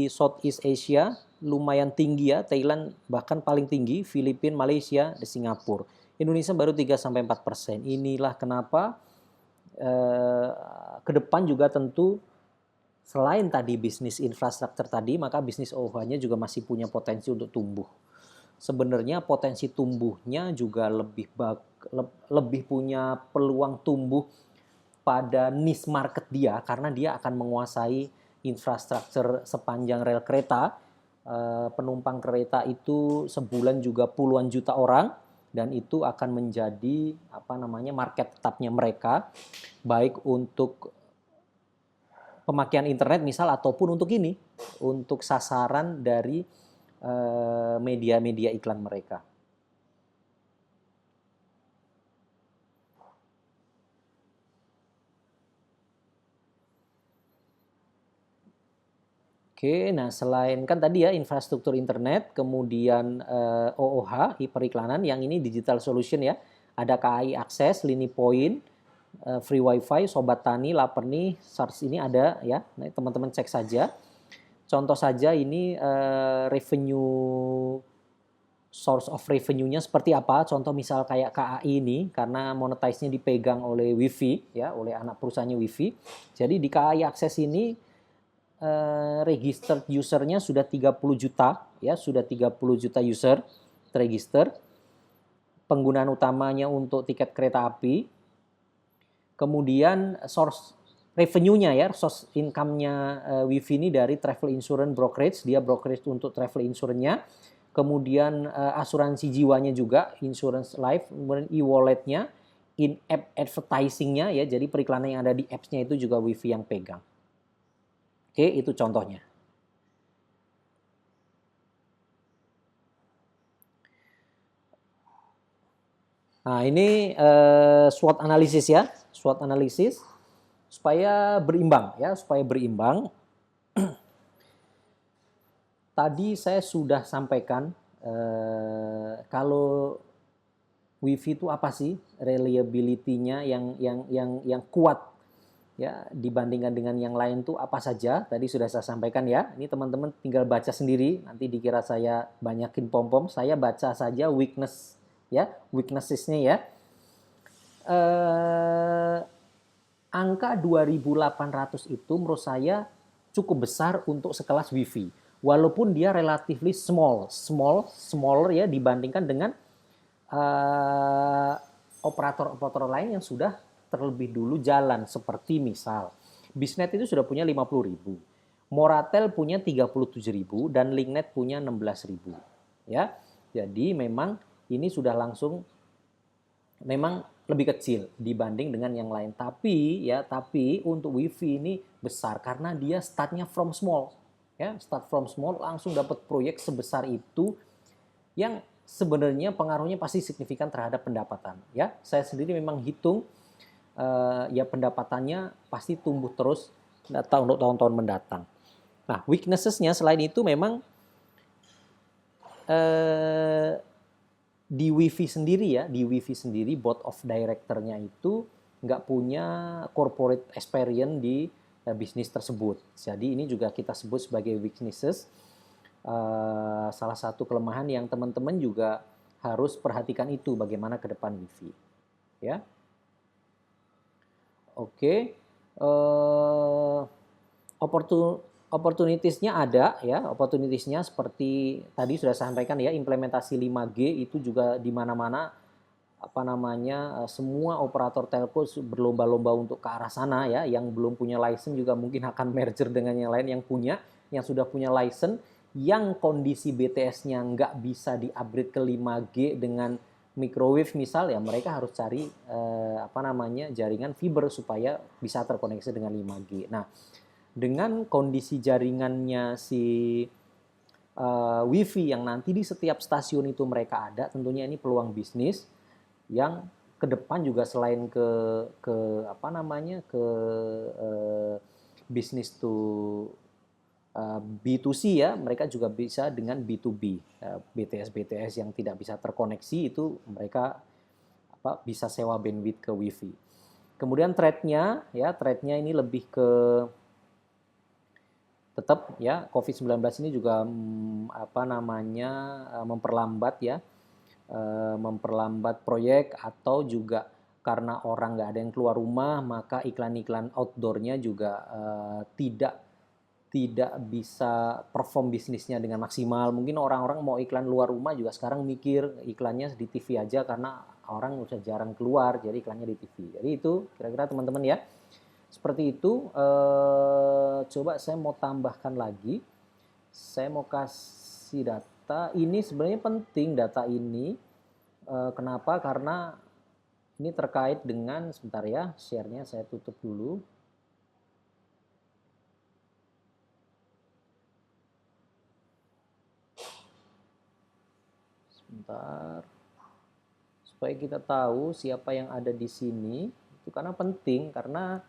Southeast Asia lumayan tinggi ya. Thailand bahkan paling tinggi. Filipina, Malaysia, dan Singapura. Indonesia baru 3-4%. Inilah kenapa ke depan juga tentu selain tadi bisnis infrastruktur tadi, maka bisnis OOH-nya juga masih punya potensi untuk tumbuh. Sebenarnya potensi tumbuhnya juga lebih punya peluang tumbuh pada niche market dia, karena dia akan menguasai infrastruktur sepanjang rel kereta. Penumpang kereta itu sebulan juga puluhan juta orang, dan itu akan menjadi apa namanya, market tetapnya mereka, baik untuk pemakaian internet misal ataupun untuk ini, untuk sasaran dari media-media iklan mereka. Oke, nah selain kan tadi ya infrastruktur internet, kemudian OOH, periklanan, yang ini digital solution ya. Ada KAI Akses, Lini Point, Free Wifi, Sobat Tani, Laperni, SARS ini ada ya. Nah, teman-teman cek saja. Contoh saja ini revenue, source of revenue-nya seperti apa. Contoh misal kayak KAI ini, karena monetize-nya dipegang oleh WiFi ya, oleh anak perusahaannya WiFi. Jadi di KAI Akses ini registered user-nya sudah 30 juta ya, sudah 30 juta user terregister. Penggunaan utamanya untuk tiket kereta api. Kemudian source revenue-nya ya, source income-nya WiFi ini dari travel insurance brokerage, dia brokerage untuk travel insurance-nya. Kemudian asuransi jiwanya juga, insurance life, kemudian e-wallet-nya, in-app advertising-nya ya, jadi periklanan yang ada di apps-nya itu juga WiFi yang pegang. Oke, itu contohnya. Nah, ini SWOT analisis ya, SWOT analisis supaya berimbang ya, supaya berimbang. Tadi saya sudah sampaikan kalau WiFi itu apa sih, reliability-nya yang kuat ya dibandingkan dengan yang lain tuh apa saja. Tadi sudah saya sampaikan ya. Ini teman-teman tinggal baca sendiri, nanti dikira saya banyakin pom-pom. Saya baca saja weakness ya, weaknesses-nya ya. Angka 2.800 itu menurut saya cukup besar untuk sekelas WiFi. Walaupun dia relatively smaller ya dibandingkan dengan operator-operator lain yang sudah terlebih dulu jalan, seperti misal Bisnet itu sudah punya 50.000, Moratel punya 37.000, dan Linknet punya 16.000. Ya, jadi memang ini sudah langsung memang lebih kecil dibanding dengan yang lain. Tapi untuk WiFi ini besar karena dia startnya from small. Ya, start from small langsung dapat proyek sebesar itu yang sebenarnya pengaruhnya pasti signifikan terhadap pendapatan. Ya, saya sendiri memang hitung ya pendapatannya pasti tumbuh terus untuk tahun-tahun mendatang. Nah, weakness-nya selain itu memang di WiFi sendiri board of director-nya itu nggak punya corporate experience di bisnis tersebut. Jadi ini juga kita sebut sebagai weaknesses. Salah satu kelemahan yang teman-teman juga harus perhatikan itu bagaimana ke depan WiFi. Ya, oke. Opportunitiesnya ada ya, opportunitiesnya seperti tadi sudah saya sampaikan ya, implementasi 5G itu juga di mana-mana semua operator telco berlomba-lomba untuk ke arah sana ya, yang belum punya license juga mungkin akan merger dengan yang lain yang sudah punya license, yang kondisi BTS-nya nggak bisa di-upgrade ke 5G dengan microwave misal ya, mereka harus cari jaringan fiber supaya bisa terkoneksi dengan 5G. Nah, dengan kondisi jaringannya si WiFi yang nanti di setiap stasiun itu mereka ada, tentunya ini peluang bisnis yang ke depan juga selain ke bisnis to B2C ya, mereka juga bisa dengan B2B. BTS yang tidak bisa terkoneksi itu mereka bisa sewa bandwidth ke WiFi. Kemudian threat-nya ini lebih ke tetap ya, COVID-19 ini juga memperlambat proyek, atau juga karena orang nggak ada yang keluar rumah, maka iklan-iklan outdoor-nya juga tidak bisa perform bisnisnya dengan maksimal. Mungkin orang-orang mau iklan luar rumah juga sekarang mikir iklannya di TV aja karena orang udah jarang keluar, jadi iklannya di TV. Jadi itu kira-kira teman-teman ya. Seperti itu. Coba saya mau tambahkan lagi. Saya mau kasih data. Ini sebenarnya penting data ini. Kenapa? Karena ini terkait dengan, sebentar ya, share-nya saya tutup dulu. Sebentar. Supaya kita tahu siapa yang ada di sini. Itu karena penting, karena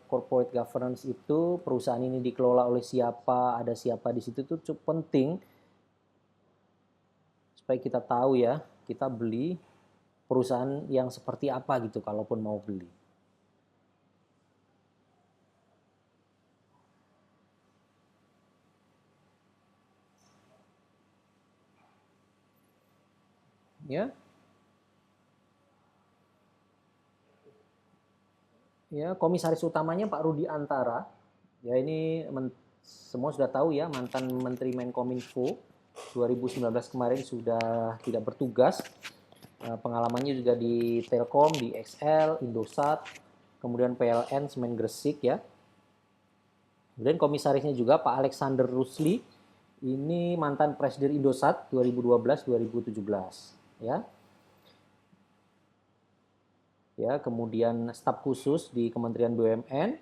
corporate governance itu, perusahaan ini dikelola oleh siapa, ada siapa di situ, itu cukup penting supaya kita tahu ya, kita beli perusahaan yang seperti apa gitu kalaupun mau beli. Ya. Ya, komisaris utamanya Pak Rudi Antara. Ya, ini semua sudah tahu ya, mantan Menteri Menkominfo. 2019 kemarin sudah tidak bertugas. Pengalamannya juga di Telkom, di XL, Indosat, kemudian PLN, Semen Gresik ya. Kemudian komisarisnya juga Pak Alexander Rusli. Ini mantan Presiden Indosat 2012-2017 ya. Ya, kemudian staf khusus di Kementerian BUMN,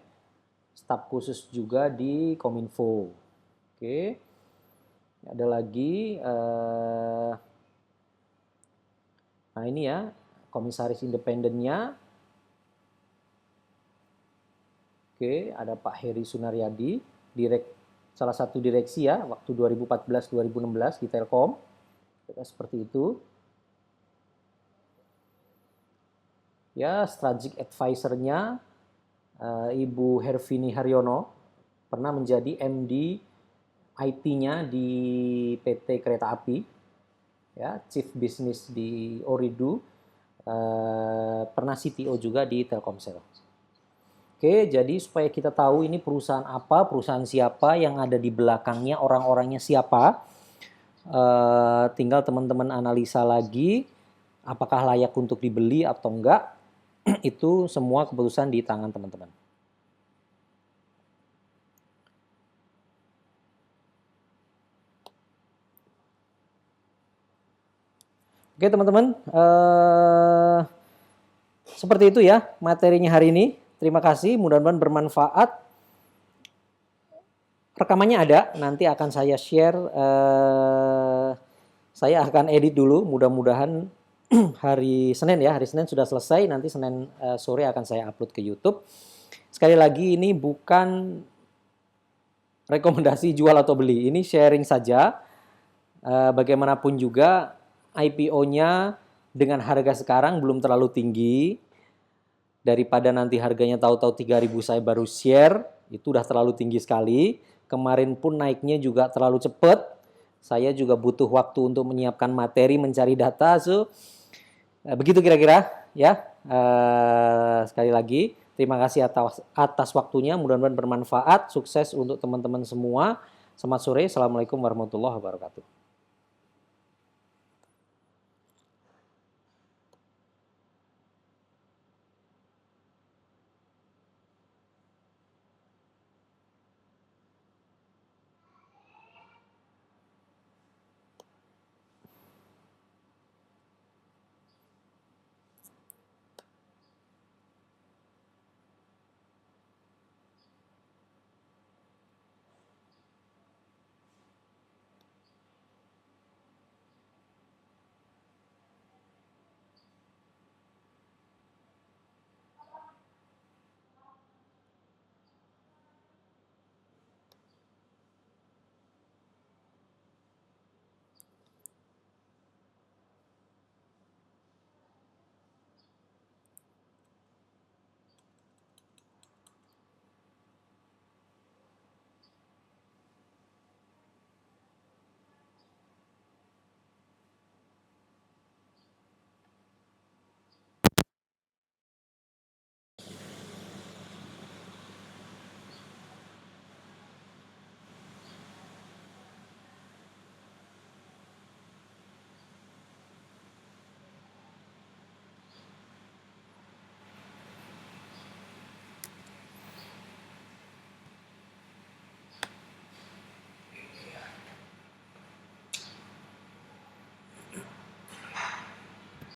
staf khusus juga di Kominfo. Oke, ada lagi, nah ini ya komisaris independennya. Oke, ada Pak Heri Sunaryadi, salah satu direksi ya, waktu 2014-2016 di Telkom, seperti itu. Ya, strategic advisor-nya Ibu Hervini Haryono, pernah menjadi MD IT-nya di PT Kereta Api, ya, Chief Business di Ooredoo, pernah CTO juga di Telkomsel. Oke, jadi supaya kita tahu ini perusahaan apa, perusahaan siapa, yang ada di belakangnya, orang-orangnya siapa, tinggal teman-teman analisa lagi. apakah layak untuk dibeli atau enggak, itu semua keputusan di tangan teman-teman. Oke teman-teman, seperti itu ya materinya hari ini. Terima kasih, mudah-mudahan bermanfaat. Rekamannya ada, nanti akan saya share. Saya akan edit dulu, mudah-mudahan hari Senin ya, hari Senin sudah selesai, nanti Senin sore akan saya upload ke YouTube. Sekali lagi ini bukan rekomendasi jual atau beli, ini sharing saja. Bagaimanapun juga IPO-nya dengan harga sekarang belum terlalu tinggi, daripada nanti harganya tahu-tahu 3.000 saya baru share, itu udah terlalu tinggi sekali. Kemarin pun naiknya juga terlalu cepat. Saya juga butuh waktu untuk menyiapkan materi, mencari data. Begitu kira-kira ya. Sekali lagi terima kasih atas waktunya. Mudah-mudahan bermanfaat. Sukses untuk teman-teman semua. Selamat sore. Assalamualaikum warahmatullahi wabarakatuh.